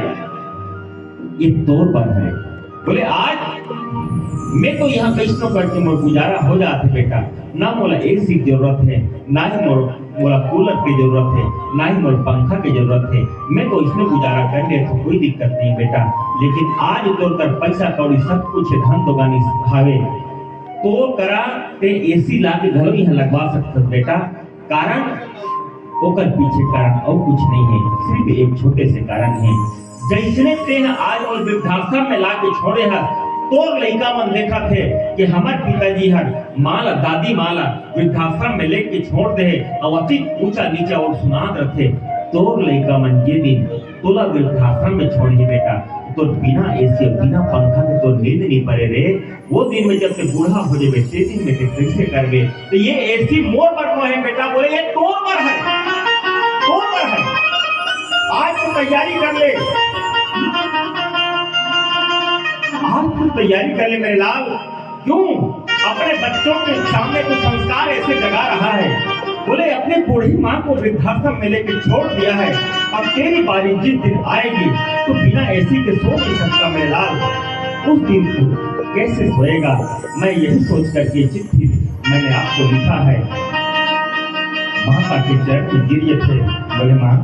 ये तोर पर है। बोले आज मैं तो यहाँ वैष्णो करके मोर गुजारा हो जाते बेटा, ना मोला एसी की जरूरत है, ना ही मोला कूलर की जरूरत है, ना ही मोर पंखा की जरूरत है, मैं तो इसमें गुजारा कर ले तो कोई दिक्कत नहीं बेटा। लेकिन आज तोर कर पैसा कौड़ी सब कुछ धन तो गानी खावे तो करा ते एसी ला के घर यहाँ लगवा सकते बेटा। कारण ओकर पीछे कारण और कुछ नहीं है, सिर्फ एक छोटे से कारण है। जैसने ते आज और वृद्धाश्रम में ला के छोड़े है, तोर लड़का मन देखा थे कि हमार पिताजी हर माला दादी माला वृद्धाश्रम में लेके छोड़ दे और अति ऊंचा नीचा और सुनात रखे। तोर लड़का मन ये दिन तोला वृद्धाश्रम में छोड़ ही बेटा, तो बिना एसी बिना पंखा के तो नींद नहीं पड़े रे। वो दिन में जब से बूढ़ा हो जाए ते दिन में कैसे करबे, तो ये एसी मोर पर नो है बेटा। बोले ये तोर पर है, तोर पर है, आज तो तैयारी कर ले, आज तो तैयारी कर ले मेरे लाल। क्यों अपने बच्चों के सामने तो संस्कार ऐसे लगा रहा है। बोले अपने बूढ़ी माँ को वृद्धाश्रम में लेकर छोड़ दिया है, अब तेरी बारी जिस दिन आएगी तो बिना एसी के सो नहीं सकता मेरे लाल। उस दिन तू कैसे सोएगा, मैं यही सोच करके चिट्ठी मैंने आपको लिखा है। माता के चरण में गिरिए थे। बोले माँ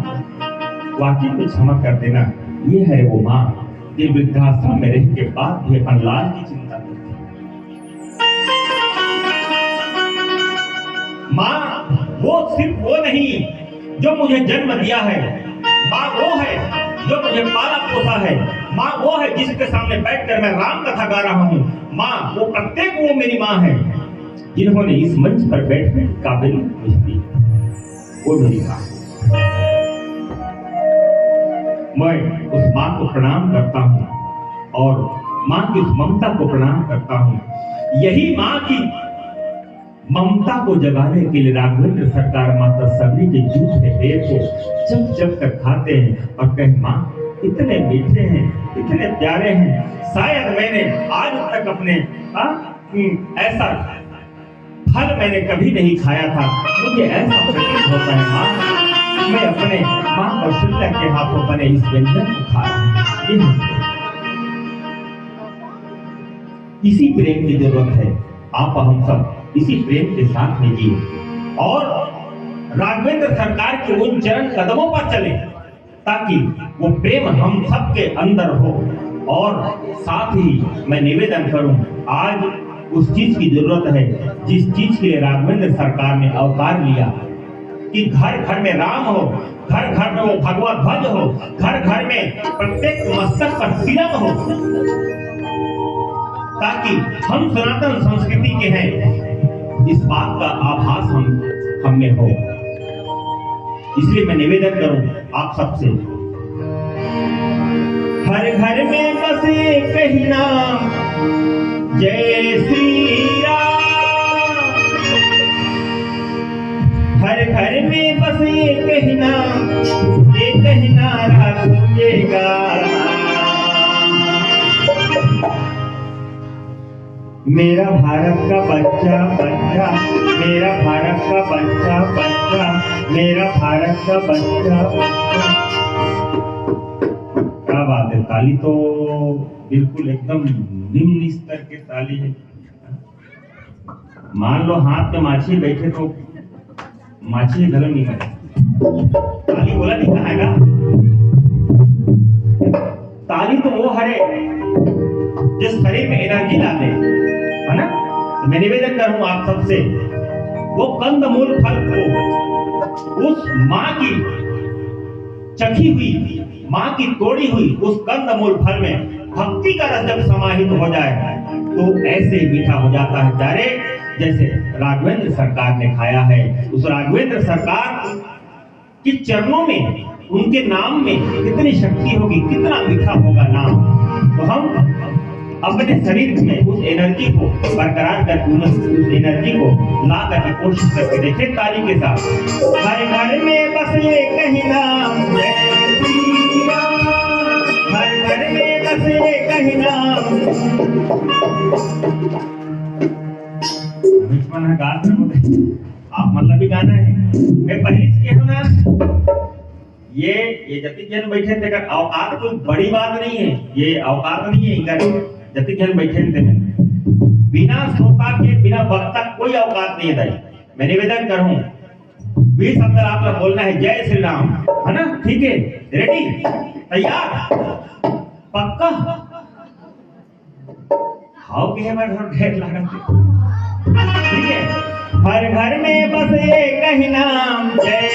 वाकई को क्षमा कर देना, ये है वो माँ ये वृद्धाश्रम में रहने के बाद भी अपन लाल की चिंता करती। माँ वो सिर्फ वो नहीं जो मुझे जन्म दिया है, माँ वो है जो मुझे पाला पोसा है, माँ वो है जिसके सामने बैठकर मैं राम कथा गा रहा हूँ। माँ वो प्रत्येक वो मेरी माँ है जिन्होंने इस मंच पर बैठने काबिल दी, वो मेरी माँ। मैं उस माँ को प्रणाम करता हूँ और माँ की उस ममता को प्रणाम करता हूँ। यही माँ की ममता को जगाने के लिए राघवेंद्र सरकार माता सबरी के जूठे पेड़ को चप चप कर खाते हैं और कहे माँ इतने मीठे हैं, इतने प्यारे हैं, शायद मैंने आज तक अपने ऐसा फल मैंने कभी नहीं खाया था। मुझे ऐसा प्रतीत होता है माँ मैं अपने माँ कौशल्या के हाथों बने इस व्यंजन को खा रहा हूँ। इसी प्रेम की जरूरत है, आप हम सब इसी प्रेम के साथ में जिए और राघवेंद्र सरकार के उन चरण कदमों पर चले ताकि वो प्रेम हम सबके अंदर हो। और साथ ही मैं निवेदन करूं, आज उस चीज की जरूरत है जिस चीज के लिए राघवेंद्र सरकार ने अवतार लिया कि घर घर में राम हो, घर घर में वो भगवा ध्वज हो, घर घर में प्रत्येक मस्तक पर तिलक हो। ताकि हम सनातन संस्कृति के हैं इस बात का आभास हम में हो। इसलिए मैं निवेदन करूं आप सबसे, हर घर में बसे कहीं नाम जय श्री राम, हर घर में बसे कहीं नाम एक कहीं नारा गूंजेगा। मेरा भारत का बच्चा बच्चा, मेरा भारत का बच्चा बच्चा, मेरा भारत का बच्चा बच्चा। क्या बात है, ताली तो बिल्कुल एकदम निम्न स्तर के ताली है। मान लो हाथ में माछी बैठे तो माछी गलम नहीं करे, ताली बोला नहीं कहागा। ताली तो वो है जो शरीर में एनर्जी लाते है ना। तो मैं निवेदन करूं आप सबसे, वो कंदमूल फल को उस माँ की चखी हुई, माँ की तोड़ी हुई उस कंदमूल फल में भक्ति का रस जब समाहित हो जाए तो ऐसे मीठा हो जाता है डायरेक्ट जैसे राघवेंद्र सरकार ने खाया है। उस राघवेंद्र सरकार के चरणों में, उनके नाम में कितनी शक्ति होगी, कितना मीठा होगा नाम। तो हम अपने शरीर में उस एनर्जी को बरकरार करके उस एनर्जी को ला करके कोशिश करके देखें ताली के साथ। हर घर में बसे कहीं नाम जय श्री राम, हर घर में बसे कहीं नाम। आप मतलब भी गाना है, मैं पहले से कह ना, ये जति जन बैठे थे, औकात कोई बड़ी बात नहीं है, ये औकात नहीं है। जति जन बैठे थे, बिना श्रोता के बिना वक्ता कोई औकात नहीं है। मैं निवेदन करूं 20 शब्द आप लोग बोलना है जय श्री राम, है ना? ठीक है, रेडी, तैयार, पक्का? हाउ के मैं ढेर लगा, ठीक है। हर घर में बसे कहीं नाम जय,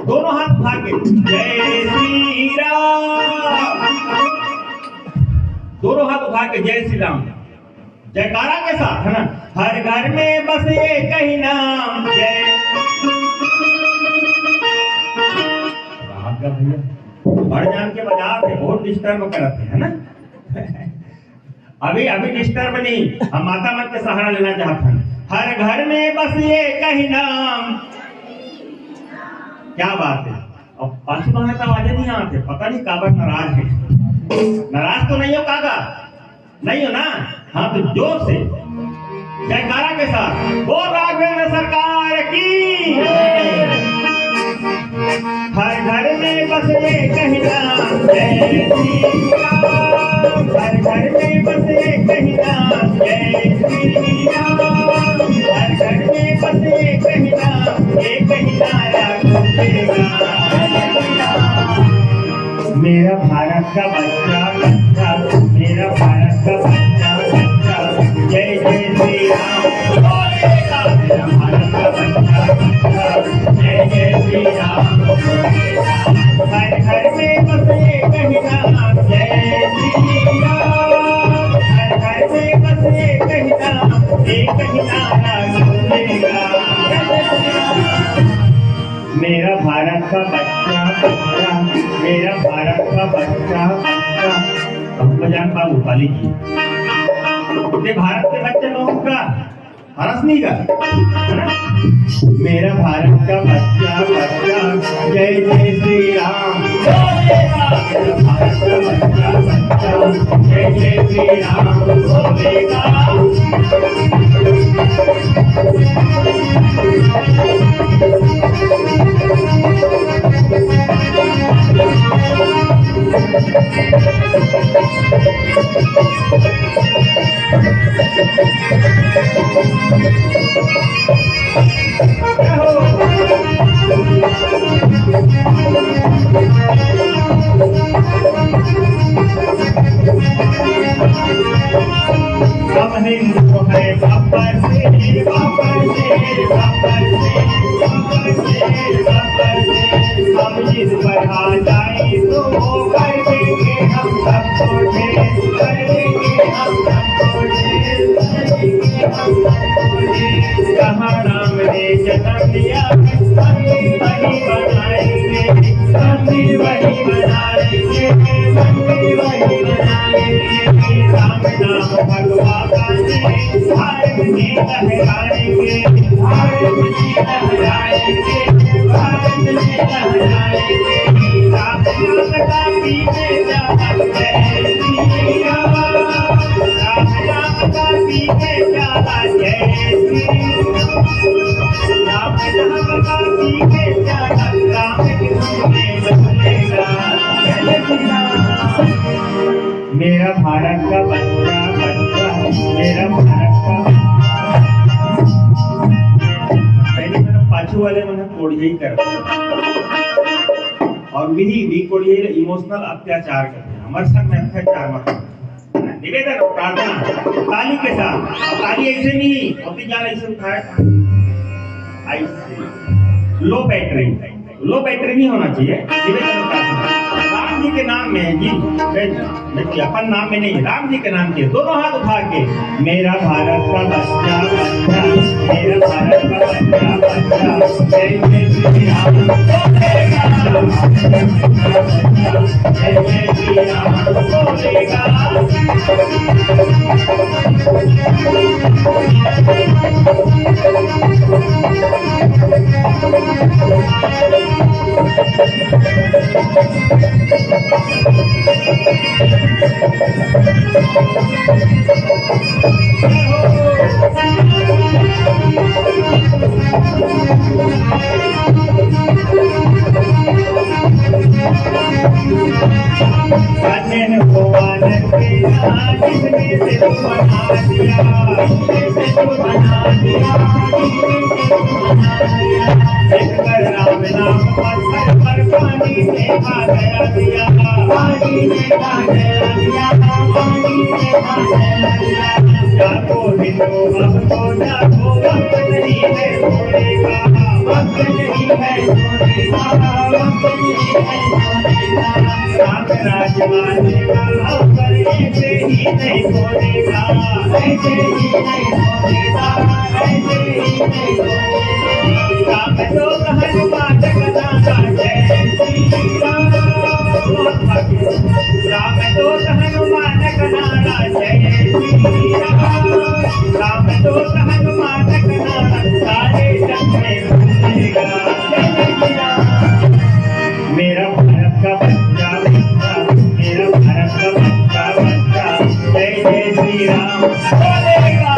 दोनों हाथ उठा के जय श्री राम, दोनों हाथ उठा के जय श्री राम, जयकारा के साथ, है ना? हर घर में बसे कहीं नाम जय। भैया बढ़ जान के बाजार से बहुत डिस्टर्ब करते हैं ना। अभी डिस्टर्ब नहीं, हम माता मत के सहारा लेना चाहते हैं। हर घर में बसे कहीं नाम, क्या बात है। और पांच तो आवाजें नहीं आते, पता नहीं काबर नाराज है। नाराज तो नहीं हो काका, नहीं हो ना? हाँ तो जोर से जयकारा के साथ बोल राघवेंद्र सरकार की। हर घर में बसे कहीं नाम जय श्री राम, हर घर में बसे कहीं नाम जय श्री राम, हर घर में बसे कहीं नाम एक ही नारा गूंजेगा। मेरा भारत का बच्चा बच्चा, मेरा भारत का बच्चा बच्चा, जय जय श्री राम बोलेगा। मेरा भारत का बच्चा बच्चा, जय जय श्री राम बोलेगा। हर घर में बसे कहीं नाम जय श्री राम, हर घर में बसे कहीं नाम एक ही नारा गूंजेगा। मेरा भारत का बच्चा बच्चा, मेरा भारत का बच्चा बच्चा। हम जान बाबू पाली जी, ये भारत के बच्चे लोगों का हरस नहीं का, है ना? मेरा भारत का बच्चा बच्चा, जय जय श्री राम बोलेगा। मेरा भारत का बच्चा बच्चा, जय जय श्री राम बोलेगा। सब हिंदू है बापर से, बापर से, बापर से, बापर से, बापर से। हम जिस पर आ जाए तो वो कर देंगे। कहाँ राम ने जन्म लिया वही बनाएंगे, वही बनाएंगे, राम नाम भगवान भारत में लहराएंगे, भारत में लहराएंगे, भारत में लहराएंगे। राम नाम का पीछे जाना जय श्री राम, राम नाम का पीछे जाना जय श्री राम, नाम का पीछे जाना राम के सुनने बदलेगा जय श्री राम। मेरा भारत का बच्चा बच्चा, मेरा भारत का पहले मैंने पाछू वाले मैंने कोड़िए कर और भी कोड़िए इमोशनल अत्याचार करते हैं, हमारे साथ में अत्याचार मत करो। निवेदन प्रार्थना ताली के साथ, ताली ऐसे नहीं अपनी जान ऐसे उठाए, ऐसे लो बैटरी नहीं होना चाहिए। निवेदन प्रार्थना राम जी के नाम में जी, देखिए अपन नाम में नहीं, राम जी के नाम के दोनों हाथ उठा के मेरा भारत का बच्चा बच्चा, मेरा भारत का बच्चा बच्चा, जय जय श्री राम बोलेगा, जय जय श्री राम बोलेगा। राम नाम पत्थर पर पानी से खा गया दिया, पानी से खा गया दिया, पानी से खा गया दिया। जागो हिंदू हमको जागो, वक्त नहीं है सोने का, वक्त नहीं है सोने का, वक्त नहीं है सोने का। राम राज मानेगा अवसर ऐसे ही नहीं सोनेगा, ऐसे ही नहीं सोनेगा, ऐसे ही नहीं सोनेगा। राम जो हनुमान कनारा जय श्री राम, राम जो हनुमान कनारा जय श्री राम, राम जो हनुमान कनारा सारे जग में बसेगा जय श्री राम। मेरा भारत का बच्चा बच्चा, मेरा भारत का बच्चा बच्चा, जय जय श्री राम बोलेगा,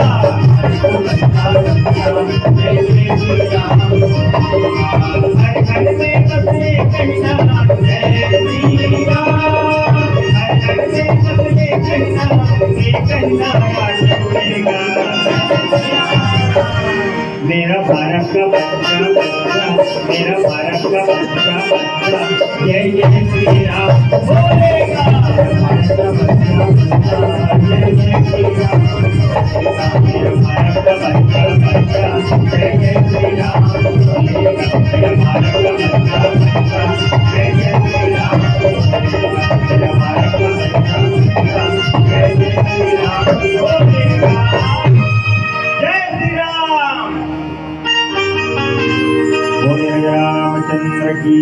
जय जय श्री राम। हर घर में बसे कहना जय श्री राम, हर घर में बसे कहना बोलेगा। मेरा भारत का बच्चा बच्चा, मेरा भारत का बच्चा बच्चा, जय जय श्री राम बोलेगा। भारत का बच्चा बच्चा, जय जय श्री राम, मेरा भारत का बच्चा बच्चा, जय जय श्री राम बोलेगा। मेरा भारत का बच्चा बच्चा, जय जय श्री राम बोलेगा। मेरा भारत का बच्चा बच्चा, जय जय श्री राम बोलेगा। जय श्री राम। बोले रामचंद्र की।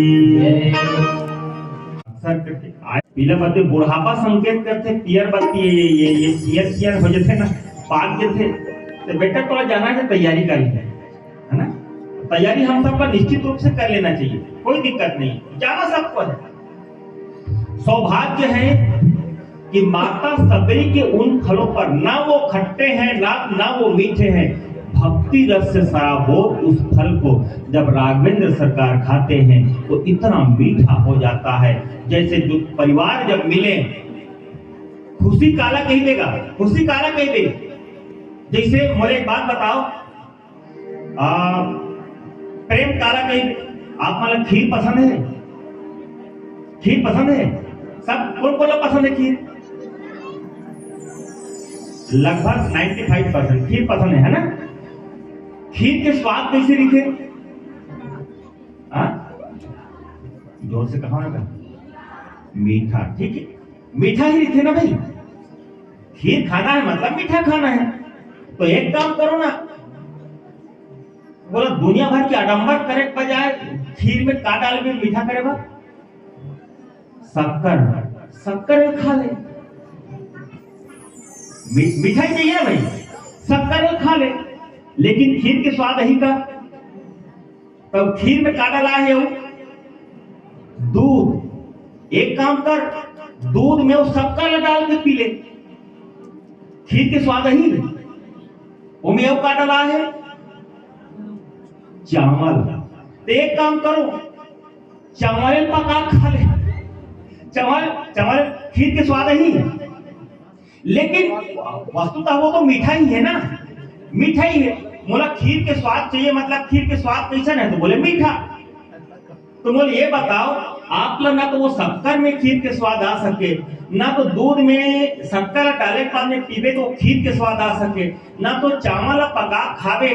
अक्सर करके पीला बत्ती बुढ़ापा संकेत करते, पियर बत्ती ये पियर हो जाते ना, पाक जाते तो बेटा थोड़ा जाना है, तैयारी कर ले, है ना। तैयारी हम सबका निश्चित रूप से कर लेना चाहिए, कोई दिक्कत नहीं, जाना सबको है। सौभाग्य है कि माता सबरी के उन फलों पर ना वो खट्टे हैं ना वो मीठे हैं, भक्ति रस से सराबोर उस फल को जब राघवेंद्र सरकार खाते हैं तो इतना मीठा हो जाता है, जैसे जो परिवार जब मिले, खुशी काला कही देगा, खुशी काला कही दे। जैसे मुझे एक बात बताओ, प्रेम काला कही, आप मतलब खीर पसंद है? खीर पसंद है? सब कौन कौन पसंद है खीर? लगभग 95% खीर पसंद है ना। खीर के स्वाद कैसे दिखे? जोर से कहा ना, मीठा, ठीक है, मीठा ही दिखे ना भाई। खीर खाना है मतलब मीठा खाना है। तो एक काम करो ना, बोला दुनिया भर की आडंबर करे के बजाय खीर में का डाल के मीठा करे बा, शक्कर खा ले। मिठाई चाहिए ना भाई, शक्कर खा ले, लेकिन खीर के स्वाद ही का। तब खीर में का डाला है वो दूध। एक काम कर, दूध में वो शक्कर डाल के पी ले, खीर के स्वाद ही वो में का डाला है चावल। तो एक काम करो, चावल पका खा ले, चावल खीर के स्वाद ही है, लेकिन वस्तुतः वो तो मिठाई है ना, मिठाई है। बोला खीर के स्वाद चाहिए, मतलब खीर के स्वाद कैसा है, तो बोले मीठा। तो बोले ये बताओ आप लोग, ना तो वो शक्कर में खीर के स्वाद आ सके, ना तो दूध में शक्कर डाले के बाद में पीबे तो खीर के स्वाद आ सके, ना तो चावल पका खावे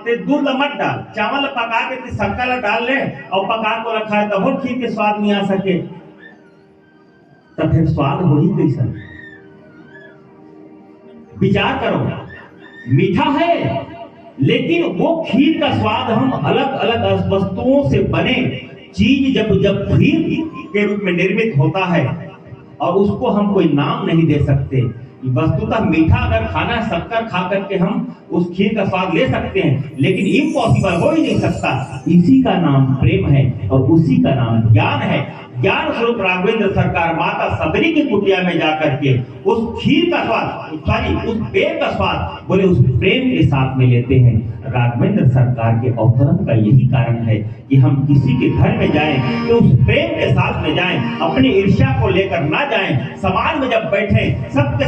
ते दूध मत डाल, चावल पका के शक्कर डाल ले और पका को रखा है तब खीर के स्वाद नहीं आ सके, तब फिर स्वाद हो ही कैसा। विचार करो, मीठा है लेकिन वो खीर का स्वाद हम अलग अलग वस्तुओं से बने चीज जब खीर के रूप में निर्मित होता है और उसको हम कोई नाम नहीं दे सकते। वस्तुतः मीठा अगर खाना शक्कर खा करके हम उस खीर का स्वाद ले सकते हैं, लेकिन इम्पॉसिबल हो ही नहीं सकता। इसी का नाम प्रेम है और उसी का नाम ज्ञान है। ज्ञान स्वरूप राघवेंद्र सरकार माता सबरी की कुटिया में जाकर के उस खीर का स्वाद, सॉरी उस पेड़ का स्वाद बोले उस प्रेम के साथ में लेते हैं। राघवेंद्र सरकार के अवतरण का यही कारण है कि हम किसी के घर में जाएं तो उस प्रेम के साथ में जाएं, अपनी ईर्ष्या को लेकर ना जाएं। समाज में जब बैठे सबके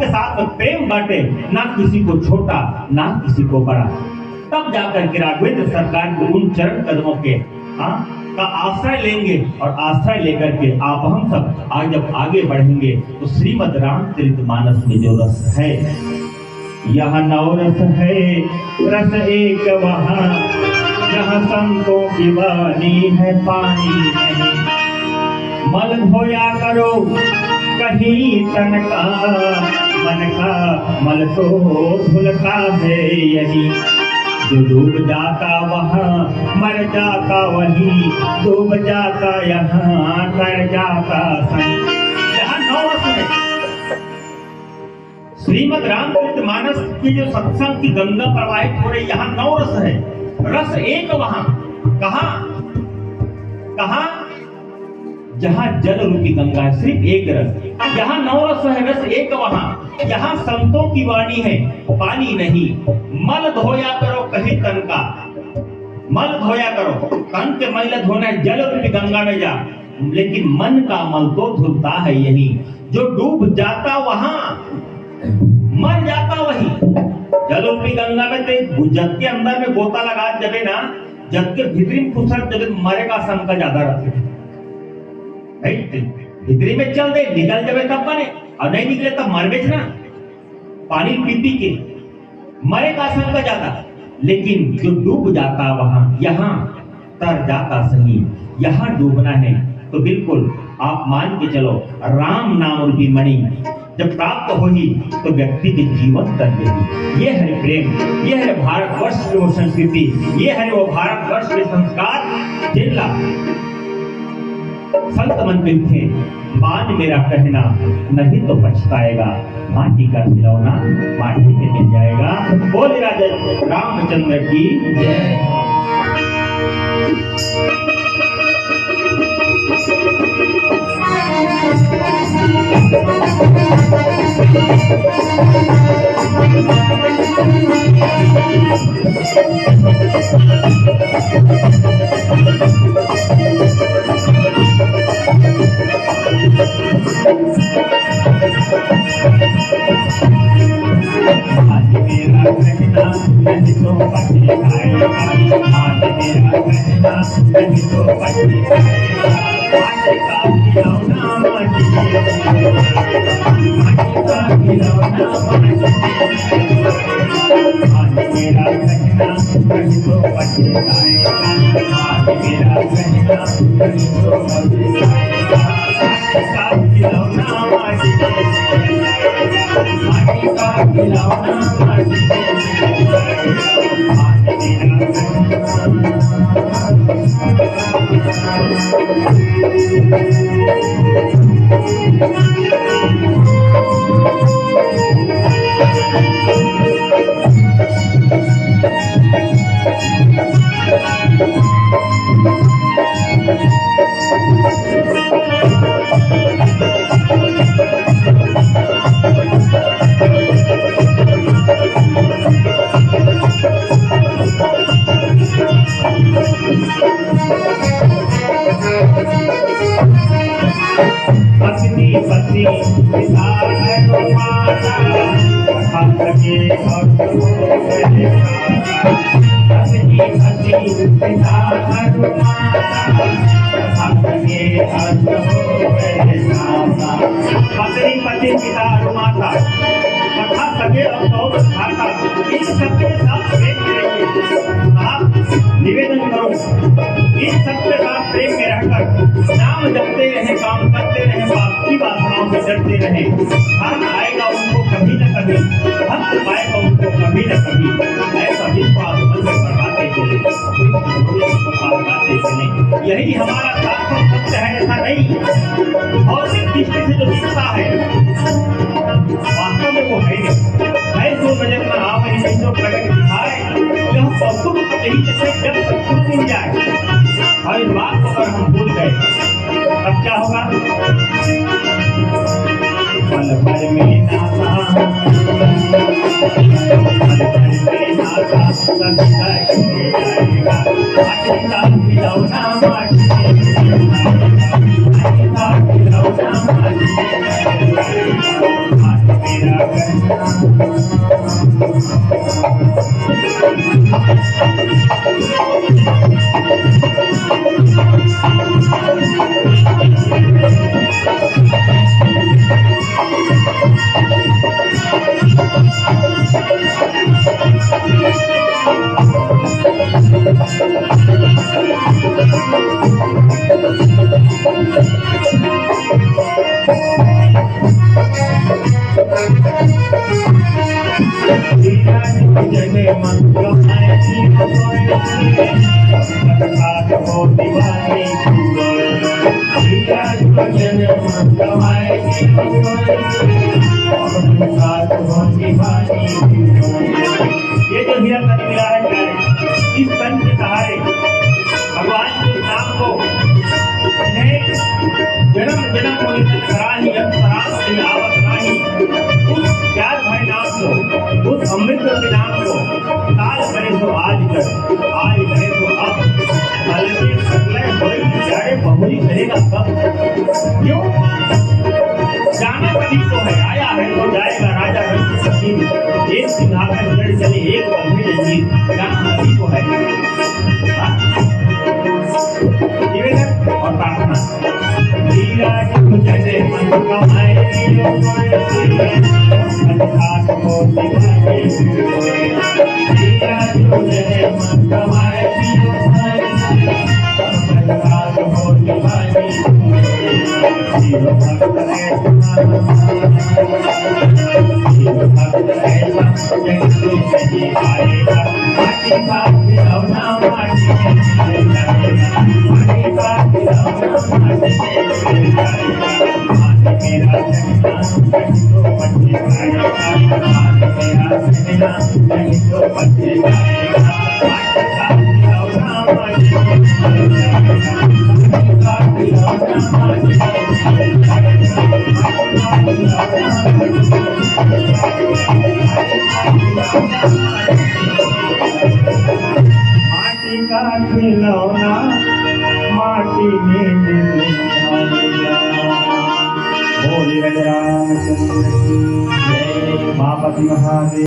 साथ में प्रेम बांटे, ना किसी को छोटा ना किसी को बड़ा। तब जाकर के राघवेंद्र सरकार के उन चरण कदमों के का आश्रय लेंगे और आश्रय लेकर के आप हम सब आज जब आगे बढ़ेंगे तो श्रीमद् रामचरितमानस में जो रस है, यह नवरस है, रस एक वहाँ जहाँ संतों की वाणी है पानी नहीं। मल धोया करो कहीं तन का, मन का मल तो धुलता है यही। जो डूब जाता वहाँ मर जाता वही, डूब जाता यहाँ कर जाता सही। यहाँ नवरस है। श्रीमद् रामचरितमानस की जो सत्संग की गंगा प्रवाहित हो रही, यहाँ नवरस है, रस एक वहाँ। कहाँ जहाँ जल रूपी गंगा है, सिर्फ एक रस। यहाँ नवरस है, रस एक वहाँ। यहाँ संतों की वाणी है, पानी नहीं। मल धोया करो कहीं तन का, मल धोया करो, तन के मैल धोना है, जल रूपी गंगा में जा, लेकिन मन का मल तो धुलता है यही। जो डूब जाता वहां मर जाता वही। जल रूपी गंगा में तो जग के अंदर में गोता लगा जबे ना, जग के भीतरी में खुसर जब मरे का शंका ज्यादा रहते, भीतरी में चल दे, निकल जबे तब बने, और नहीं निकले तब मर बेच ना, पानी पी पी के मरे का शंका ज्यादा। लेकिन जो डूब जाता वहां, यहाँ तर जाता सही। यहाँ डूबना है तो बिल्कुल आप मान के चलो, राम नाम रूपी मणि जब प्राप्त होगी तो व्यक्ति के जीवन कर देगी। ये है प्रेम, ये है भारतवर्ष की वो संस्कृति, ये है वो भारतवर्ष के संस्कार जिनका संत मंदिर थे। मान मेरा कहना नहीं तो पछताएगा, माटी का खिलौना माटी में मिल जाएगा। बोले राजा रामचंद्र की जय। मेरा माटी का खिलौना माटी में माटी पत्नी पत्नी पिता है माता कथा सके और पत्नी पत्नी पिता है माता कथा सके और पत्नी पति पिता और माता कथा सके और बहुत खाता इन सबके साथ प्रेम करेंगे। आप निवेदन करो इन सबके साथ प्रेम में रहकर नाम जपते रहे, काम करते रहे, पाप की वासनाओं से डरते रहे। धन आएगा उनको कभी न कभी, भक्त पाएगा उनको कभी न कभी। ऐसा विश्वास मन में बढ़ाते चले, चले। यही हमारा शाश्वत सत्य है, ऐसा नहीं भौतिक दृष्टि से जो दिखता है वास्तव में वो है नहीं। जो वजन में आप नहीं जो प्रकट दिखाए यह सुख यही जैसे जब तक सुख मिल जाए और इस बात को अगर हम भूल गए तब क्या होगा? पल भर में नाता ये जो हीरा तन मिला है प्यारे, इस तन के सहारे भगवान के नाम को इन्हें जन्म जन्म को कराही आवत नाही। उस प्यार भरे नाम को, उस अमृत के नाम को काल करे तो आज करे तो अब कल में सकले होई जाए बहुरी करेगा कब? क्यों? जाना कभी तो है, आया है तो जाएगा। राजा रंग सकीन एक सिंहासन चढ़ चले एक पल में जंजीर, जाना कभी तो है। निवेदन और प्रार्थना। धीरज जने मन कमाए अधिकार को दिवाए, धीरज जने मन कमाए अधिकार को दिवाए। जीव भक्त ऐसा जग में जी आएगा। माटी का खिलौना माटी में माटी का खिलौना माटी में माटी मेरा जगना कहीं तो बच्चे आएगा। माटी मेरा जगना कहीं तो बच्चे आएगा। माटी का खिलौना माटी का खिलौना माटी का खिलौना माटी में बोले रामचंद्र जय मापति महादेव।